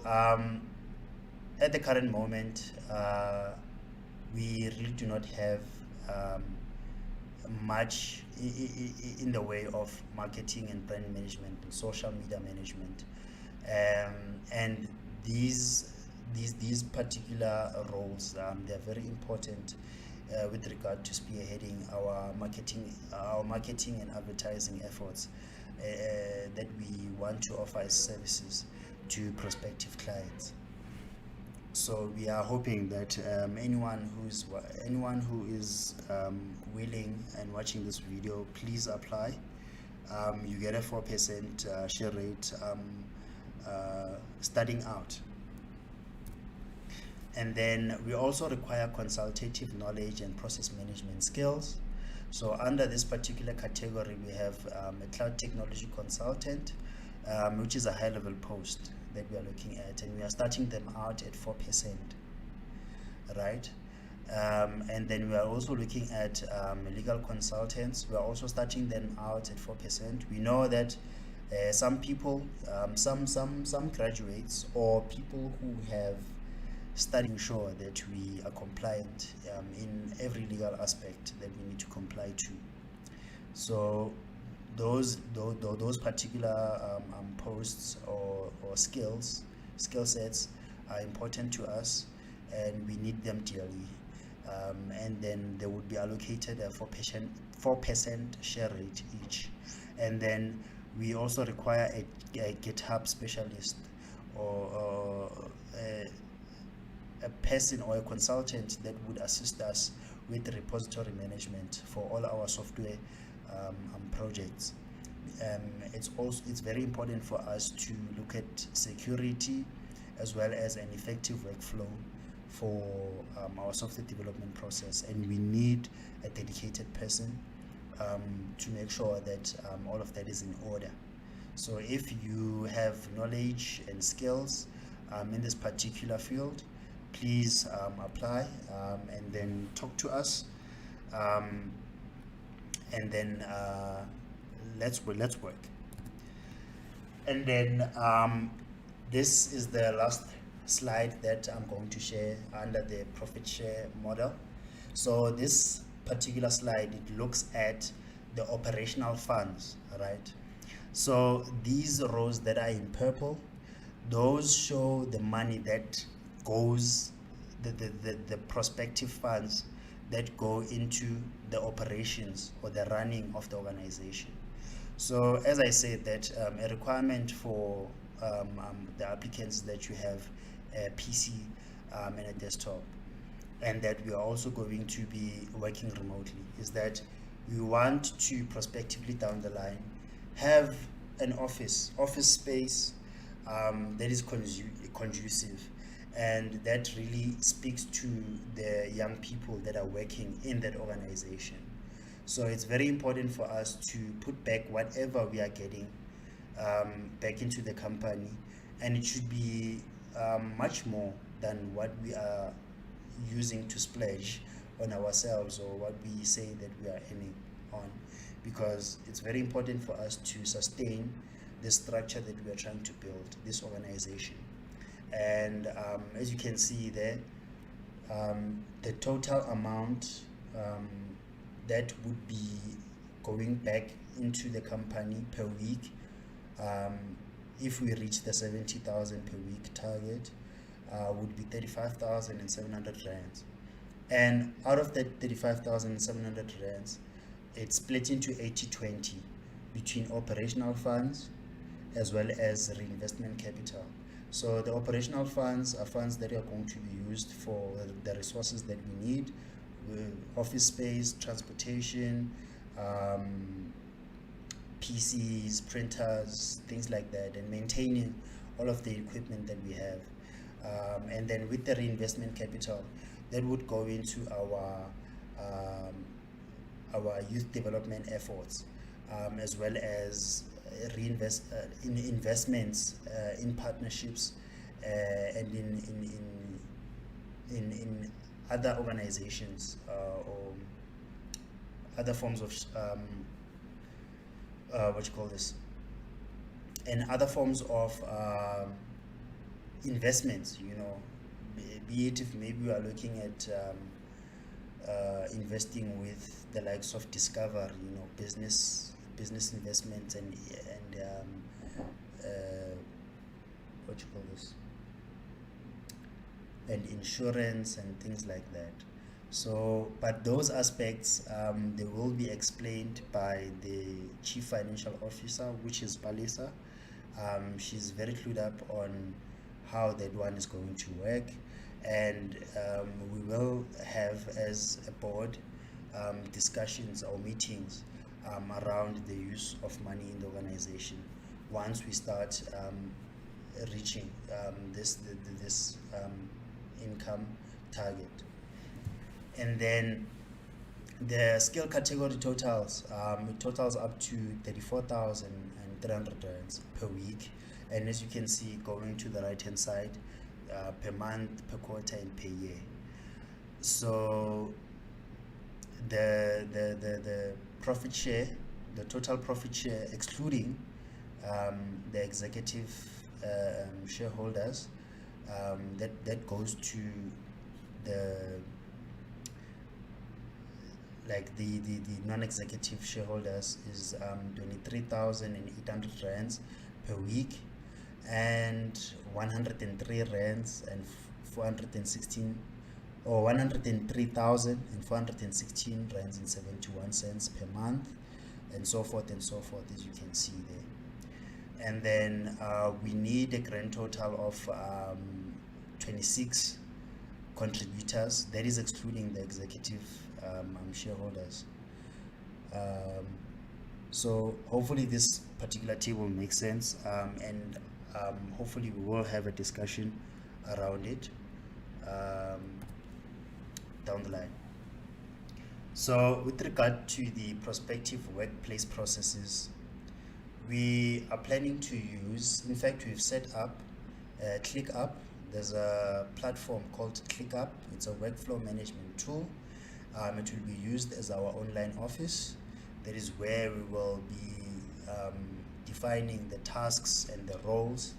at the current moment we really do not have much in the way of marketing and brand management and social media management, and these particular roles they're very important with regard to spearheading our marketing and advertising efforts that we want to offer as services to prospective clients. So we are hoping that anyone who is willing and watching this video, please apply. You get a 4% share rate starting out. And then we also require consultative knowledge and process management skills. So under this particular category we have a cloud technology consultant, which is a high level post that we are looking at, and we are starting them out at 4%, right? And then we are also looking at legal consultants. We are also starting them out at 4%. We know that some people, some graduates or people who have studied, ensure that we are compliant in every legal aspect that we need to comply to. So those particular posts or skill sets are important to us, and we need them dearly. And then they would be allocated a 4% share rate each. And then we also require a GitHub specialist or a person or a consultant that would assist us with the repository management for all our software projects. It's very important for us to look at security as well as an effective workflow for our software development process, and we need a dedicated person to make sure that all of that is in order. So if you have knowledge and skills in this particular field, please apply and then talk to us, and then let's work. And then This is the last slide that I'm going to share under the profit share model. So this particular slide, it looks at the operational funds, right? So these rows that are in purple, those show the money that goes, the prospective funds that go into the operations or the running of the organization. So as I said, that a requirement for the applicants that you have a PC and a desktop, and that we are also going to be working remotely, is that we want to prospectively down the line have an office space that is conducive, and that really speaks to the young people that are working in that organization. So it's very important for us to put back whatever we are getting back into the company, and it should be much more than what we are using to splurge on ourselves, or what we say that we are earning on, because it's very important for us to sustain the structure that we are trying to build, this organization. And as you can see there, the total amount that would be going back into the company per week, if we reach the 70,000 per week target, would be 35,700 rands. And out of that 35,700 rands, it's split into 80-20 between operational funds as well as reinvestment capital. So the operational funds are funds that are going to be used for the resources that we need, office space, transportation, PCs, printers, things like that, and maintaining all of the equipment that we have. And then with the reinvestment capital, that would go into our youth development efforts, as well as in investments, in partnerships, and in other organizations, or other forms of what you call this, and other forms of investments, be it if maybe we are looking at investing with the likes of Discover, business investments, and what you call this, and insurance and things like that. So, but those aspects, they will be explained by the Chief Financial Officer, which is Palisa. She's very clued up on how that one is going to work, and we will have, as a board, discussions or meetings around the use of money in the organization once we start reaching this income target. And then the skill category totals, it totals up to 34,300 rands per week, and as you can see, going to the right hand side, per month, per quarter, and per year. So the profit share, the total profit share, excluding the executive shareholders, that goes to the non-executive shareholders, is 23,800 rands per week, and 103 rands and 416, or 103,416 rands and 71 cents per month, and so forth, as you can see there. And then we need a grand total of 26 contributors, that is excluding the executive shareholders. So hopefully this particular table makes sense, and hopefully we will have a discussion around it down the line. So with regard to the prospective workplace processes, we are planning to use, in fact we've set up ClickUp. There's a platform called ClickUp. It's a workflow management tool. It will be used as our online office. That is where we will be defining the tasks and the roles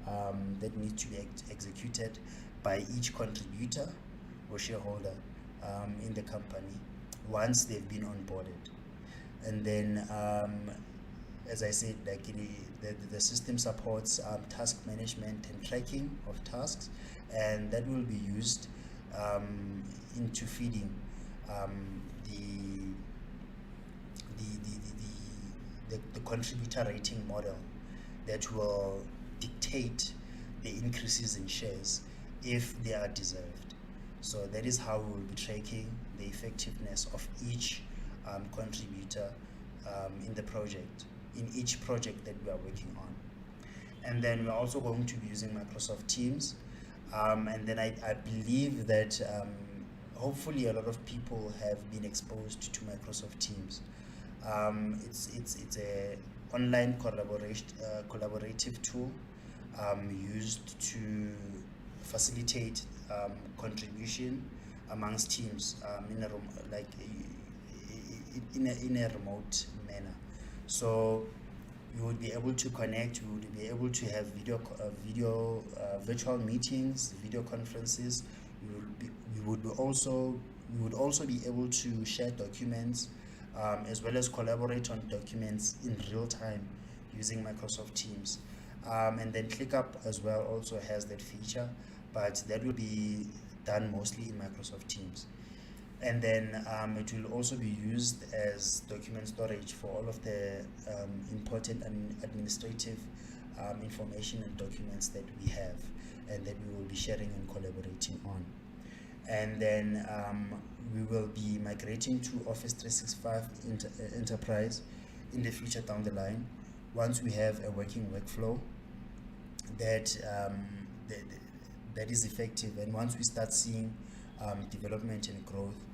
that need to be executed by each contributor or shareholder in the company once they've been onboarded. And then, as I said, like the system supports task management and tracking of tasks, and that will be used into feeding the the contributor rating model that will dictate the increases in shares if they are deserved. So that is how we will be tracking the effectiveness of each contributor in the project, in each project that we are working on. And then we're also going to be using Microsoft Teams. And then I believe that hopefully a lot of people have been exposed to Microsoft Teams. It's a online collaborative tool used to facilitate contribution amongst teams in a remote manner. So you would be able to connect. You would be able to have virtual meetings, video conferences. You would also be able to share documents as well as collaborate on documents in real time using Microsoft Teams. And then ClickUp as well also has that feature, but that will be done mostly in Microsoft Teams. And then it will also be used as document storage for all of the important and administrative information and documents that we have and that we will be sharing and collaborating on. And then we will be migrating to Office 365 Enterprise in the future down the line, once we have a working workflow that is effective, and once we start seeing development and growth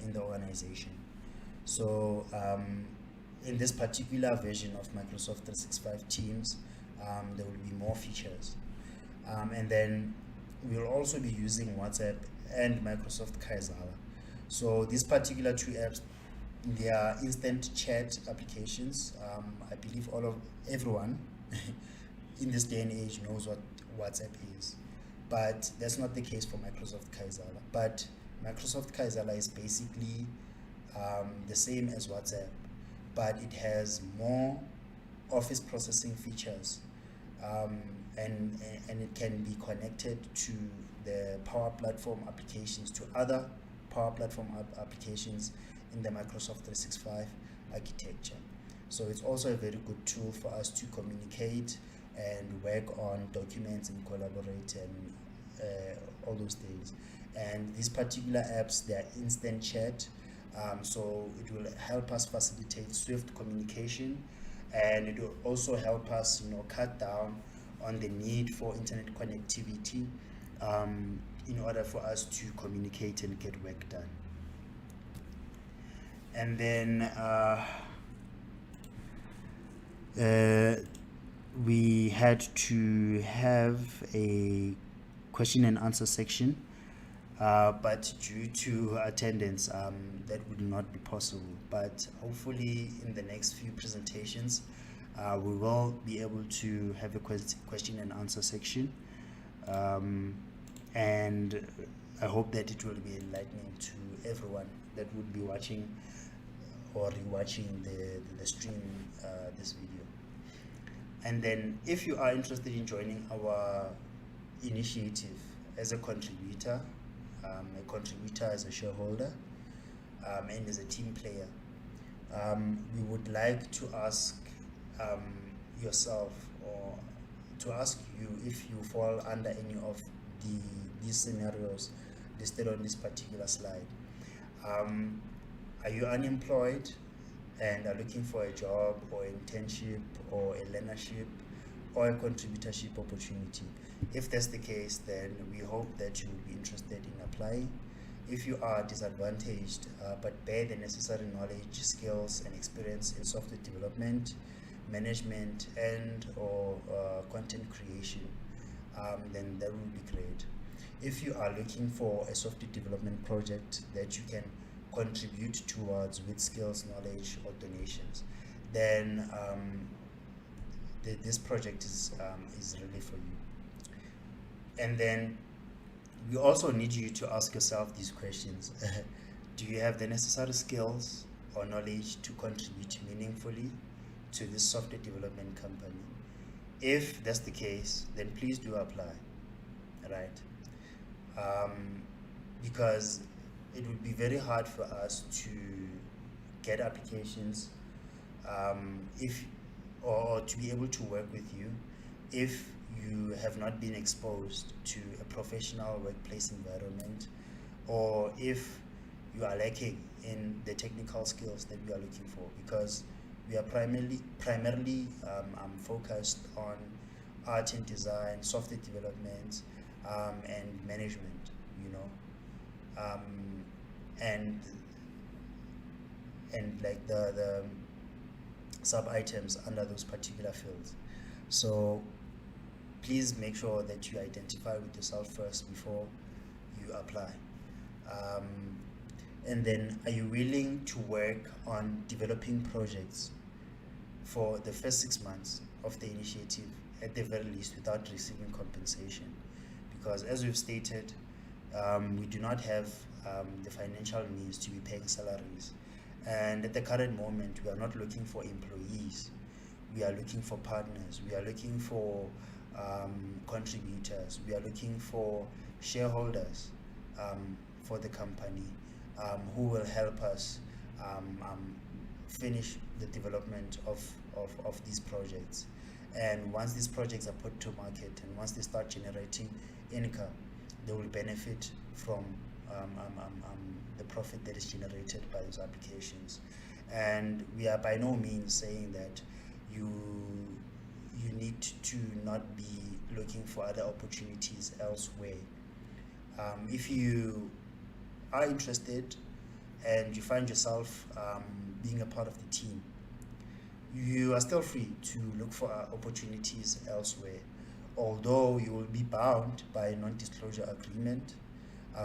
in the organization. So in this particular version of Microsoft 365 Teams, there will be more features. And then we'll also be using WhatsApp and Microsoft Kaizala. So these particular two apps, they are instant chat applications. I believe everyone in this day and age knows what WhatsApp is, but that's not the case for Microsoft Kaizala. But Microsoft Kaizala is basically the same as WhatsApp, but it has more office processing features, and it can be connected to the Power Platform applications, to other Power Platform applications in the Microsoft 365 architecture. So it's also a very good tool for us to communicate and work on documents and collaborate and all those things. And these particular apps, they are instant chat, so it will help us facilitate swift communication, and it will also help us, cut down on the need for internet connectivity in order for us to communicate and get work done. And then we had to have a question and answer section, but due to attendance, that would not be possible. But hopefully in the next few presentations, we will be able to have a question and answer section, and I hope that it will be enlightening to everyone that would be watching or rewatching the stream, this video. And then if you are interested in joining our initiative as a contributor as a shareholder, and as a team player, we would like to ask yourself, or to ask you, if you fall under any of these scenarios listed on this particular slide. Are you unemployed and are looking for a job or internship or a learnership or a contributorship opportunity? If that's the case, then we hope that you will be interested in applying. If you are disadvantaged but bear the necessary knowledge, skills and experience in software development, management and or content creation, then that would be great. If you are looking for a software development project that you can contribute towards with skills, knowledge or donations, then this project is really for you. And then we also need you to ask yourself these questions. Do you have the necessary skills or knowledge to contribute meaningfully to this software development company? If that's the case, then please do apply, right? Because it would be very hard for us to get applications, if or to be able to work with you if you have not been exposed to a professional workplace environment, or if you are lacking in the technical skills that we are looking for, because we are primarily focused on art and design, software development, and management, you know, and like the sub items under those particular fields. So please make sure that you identify with yourself first before you apply. Um, and then, are you willing to work on developing projects for the first 6 months of the initiative, at the very least, without receiving compensation? Because as we've stated, we do not have the financial means to be paying salaries. And at the current moment, we are not looking for employees. We are looking for partners. We are looking for contributors. We are looking for shareholders for the company, who will help us finish the development of these projects. And once these projects are put to market and once they start generating income, they will benefit from the profit that is generated by those applications. And we are by no means saying that you need to not be looking for other opportunities elsewhere. If you are interested and you find yourself being a part of the team, you are still free to look for opportunities elsewhere, although you will be bound by a non-disclosure agreement,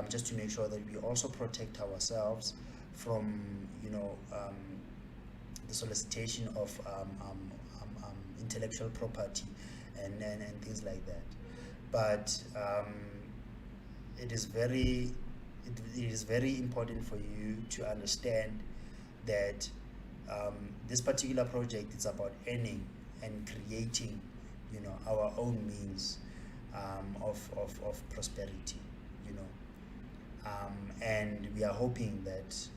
just to make sure that we also protect ourselves from, the solicitation of intellectual property and things like that. But it is very important for you to understand that this particular project is about earning and creating, our own means of prosperity, and we are hoping that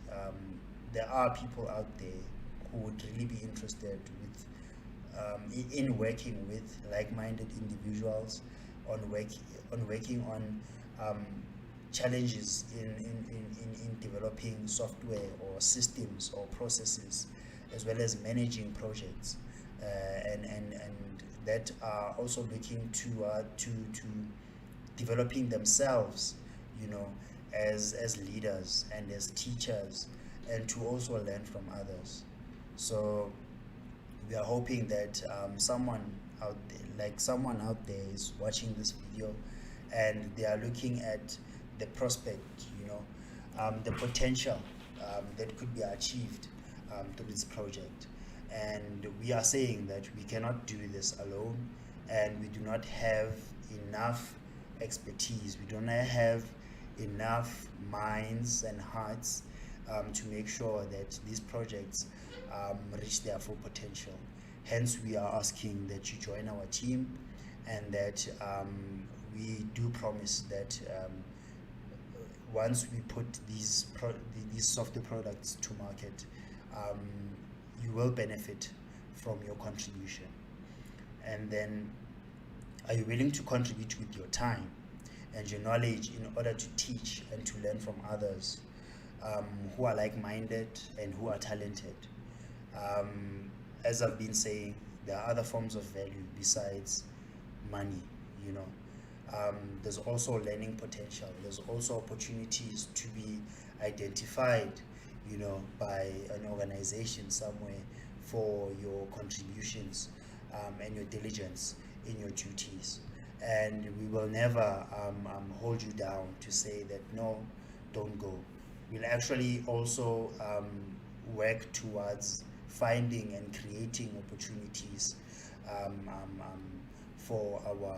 there are people out there who would really be interested in working with like-minded individuals on working on challenges in developing software or systems or processes, as well as managing projects, and that are also looking to developing themselves, as leaders and as teachers, and to also learn from others. So we are hoping that someone out there is watching this video, and they are looking at the prospect, the potential that could be achieved through this project. And we are saying that we cannot do this alone, and we do not have enough expertise. We do not have enough minds and hearts to make sure that these projects reach their full potential. Hence, we are asking that you join our team, and that we do promise that once we put these software products to market, you will benefit from your contribution. And then, are you willing to contribute with your time and your knowledge in order to teach and to learn from others who are like-minded and who are talented? As I've been saying, there are other forms of value besides money. There's also learning potential. There's also opportunities to be identified, by an organization somewhere for your contributions and your diligence in your duties. And we will never hold you down to say that no, don't go. We'll actually also work towards finding and creating opportunities um, um, um, for our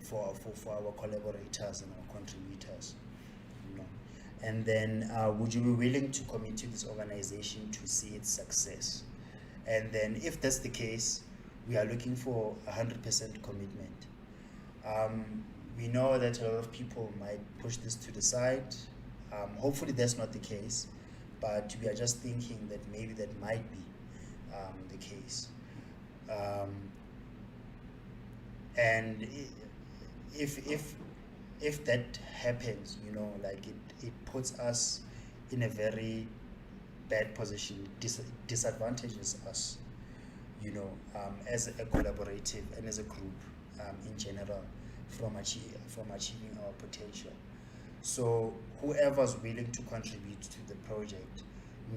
for our collaborators and our contributors, you know. And then would you be willing to commit to this organization to see its success? And then if that's the case, we are looking for 100% commitment. We know that a lot of people might push this to the side. Hopefully that's not the case, but we are just thinking that maybe that might be the case. And if that happens, you know, like it puts us in a very bad position, disadvantages us, you know, as a collaborative and as a group, in general, from achieving our potential. So whoever's willing to contribute to the project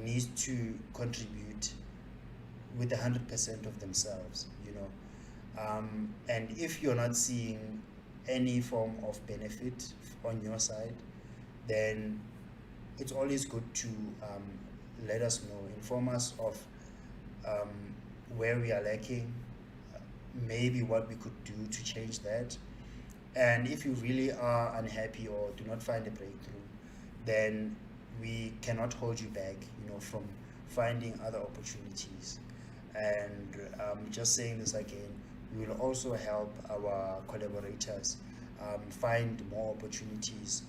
needs to contribute with 100% of themselves, you know. And if you're not seeing any form of benefit on your side, then it's always good to let us know, inform us of um, where we are lacking, maybe what we could do to change that. And if you really are unhappy or do not find a breakthrough, then we cannot hold you back, you know, from finding other opportunities. And just saying this again, we will also help our collaborators find more opportunities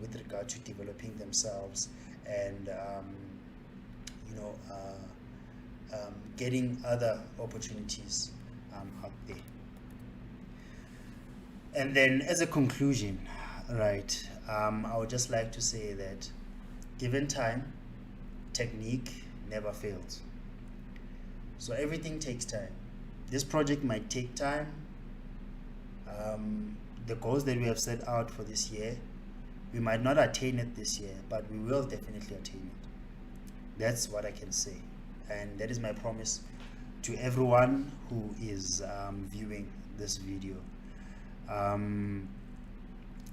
with regard to developing themselves and getting other opportunities out there. And then, as a conclusion, right, I would just like to say that given time, technique never fails. So everything takes time. This project might take time. The goals that we have set out for this year, we might not attain it this year, but we will definitely attain it. That's what I can say. And that is my promise to everyone who is viewing this video.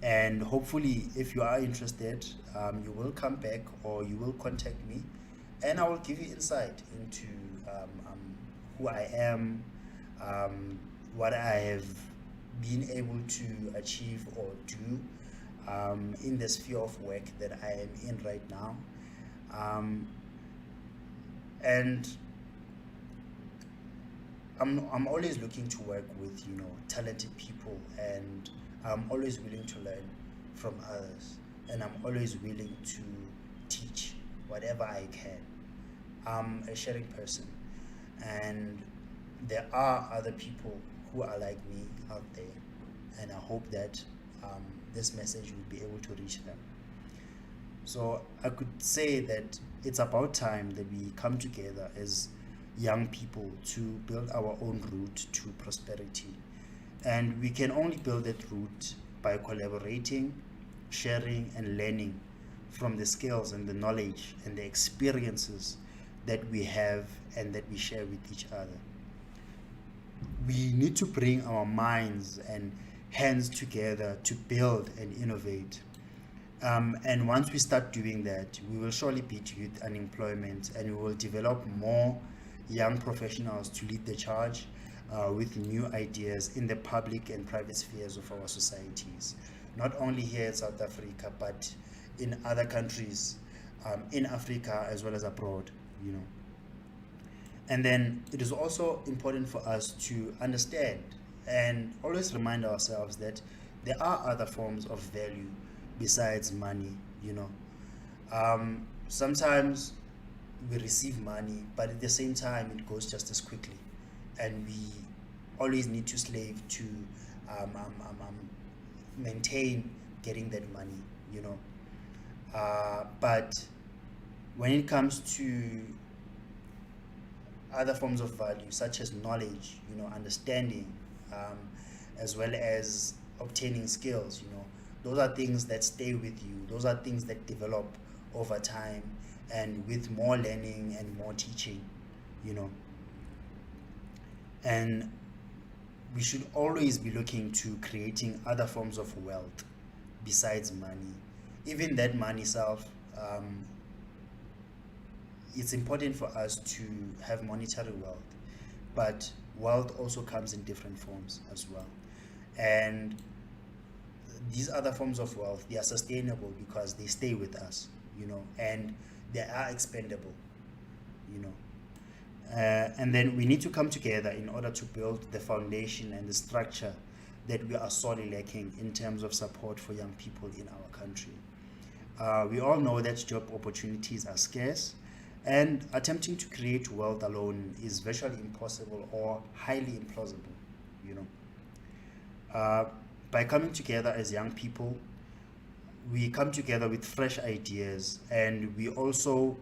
And hopefully, if you are interested, you will come back or you will contact me, and I will give you insight into who I am, what I have been able to achieve or do in the sphere of work that I am in right now. And I'm always looking to work with, you know, talented people, and I'm always willing to learn from others, and I'm always willing to teach whatever I can. I'm a sharing person, and there are other people who are like me out there, and I hope that this message will be able to reach them. So I could say that it's about time that we come together as young people to build our own route to prosperity. And we can only build that route by collaborating, sharing, and learning from the skills and the knowledge and the experiences that we have and that we share with each other. We need to bring our minds and hands together to build and innovate. And once we start doing that, we will surely beat youth unemployment, and we will develop more young professionals to lead the charge with new ideas in the public and private spheres of our societies, not only here in South Africa, but in other countries in Africa as well as abroad, you know. And then it is also important for us to understand and always remind ourselves that there are other forms of value besides money, you know. Sometimes we receive money, but at the same time it goes just as quickly, and we always need to slave to maintain getting that money, you know. But when it comes to other forms of value, such as knowledge, you know, understanding, as well as obtaining skills, you know, those are things that stay with you. Those are things that develop over time and with more learning and more teaching, you know. And we should always be looking to creating other forms of wealth besides money. Even that money itself, it's important for us to have monetary wealth, but wealth also comes in different forms as well. And these other forms of wealth, they are sustainable because they stay with us, and they are expendable, you know. And then we need to come together in order to build the foundation and the structure that we are sorely lacking in terms of support for young people in our country. We all know that job opportunities are scarce, and attempting to create wealth alone is virtually impossible or highly implausible, you know. By coming together as young people, we come together with fresh ideas, and we also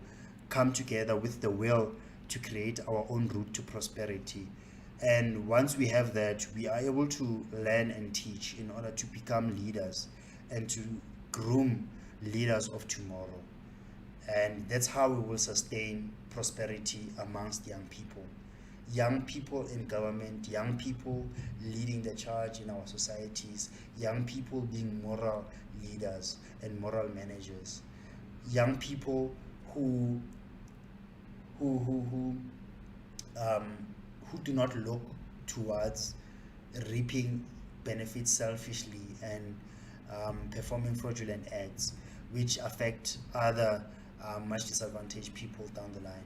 come together with the will to create our own route to prosperity. And once we have that, we are able to learn and teach in order to become leaders and to groom leaders of tomorrow. And that's how we will sustain prosperity amongst young people. Young people in government, young people leading the charge in our societies, young people being moral leaders and moral managers, young people who do not look towards reaping benefits selfishly and performing fraudulent acts which affect other much disadvantaged people down the line.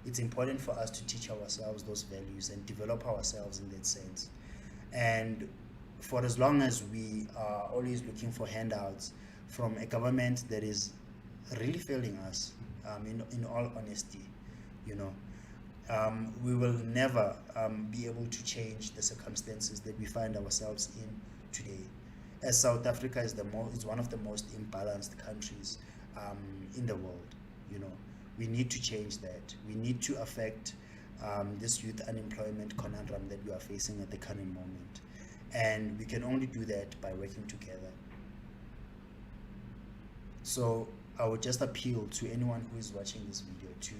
It's important for us to teach ourselves those values and develop ourselves in that sense. And for as long as we are always looking for handouts from a government that is really failing us, in all honesty, we will never be able to change the circumstances that we find ourselves in today. As South Africa is one of the most imbalanced countries in the world, we need to change that. We need to affect this youth unemployment conundrum that we are facing at the current moment, and we can only do that by working together. So I would just appeal to anyone who is watching this video to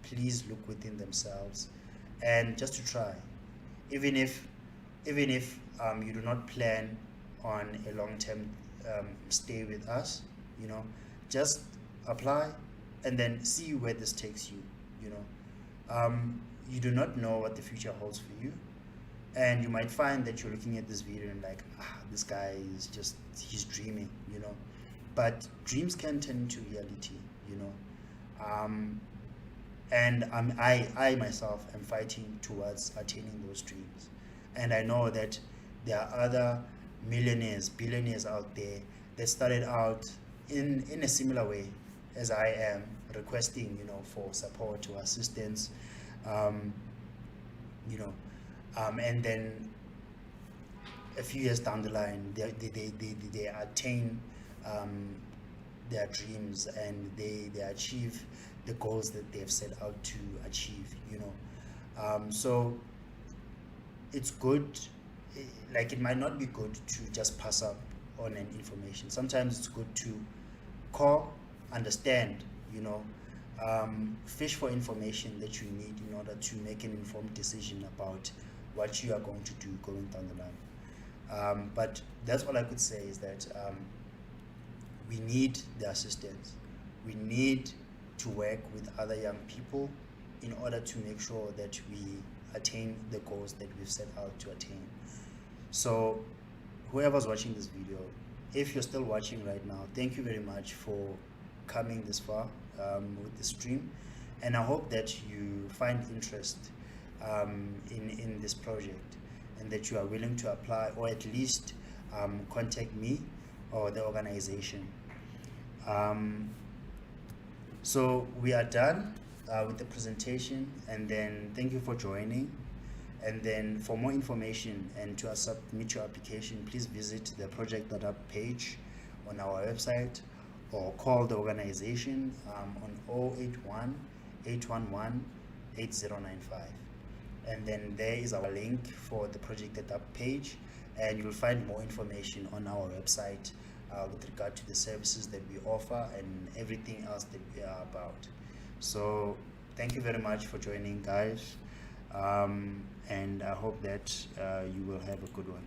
please look within themselves and just to try, even if you do not plan on a long-term stay with us, just apply and then see where this takes you. You do not know what the future holds for you, and you might find that you're looking at this video and like, this guy is he's dreaming, but dreams can turn into reality, and I myself am fighting towards attaining those dreams. And I know that there are other millionaires, billionaires out there that started out in a similar way as I am, requesting for support or assistance, and then a few years down the line they attain their dreams, and they achieve the goals that they've set out to achieve. So it's good. Like, it might not be good to just pass up on an information. Sometimes it's good to call, understand, fish for information that you need in order to make an informed decision about what you are going to do going down the line. But that's all I could say, is that we need the assistance. We need to work with other young people in order to make sure that we attain the goals that we've set out to attain. So whoever's watching this video, if you're still watching right now, thank you very much for coming this far with the stream, and I hope that you find interest in this project, and that you are willing to apply, or at least contact me or the organization. So we are done with the presentation, and then thank you for joining. And then for more information and to submit your application, please visit the Project.Adapt page on our website, or call the organization on 081 811 8095. And then there is our link for the Project.Adapt page, and you'll find more information on our website with regard to the services that we offer and everything else that we are about. So thank you very much for joining, guys, and I hope that you will have a good one.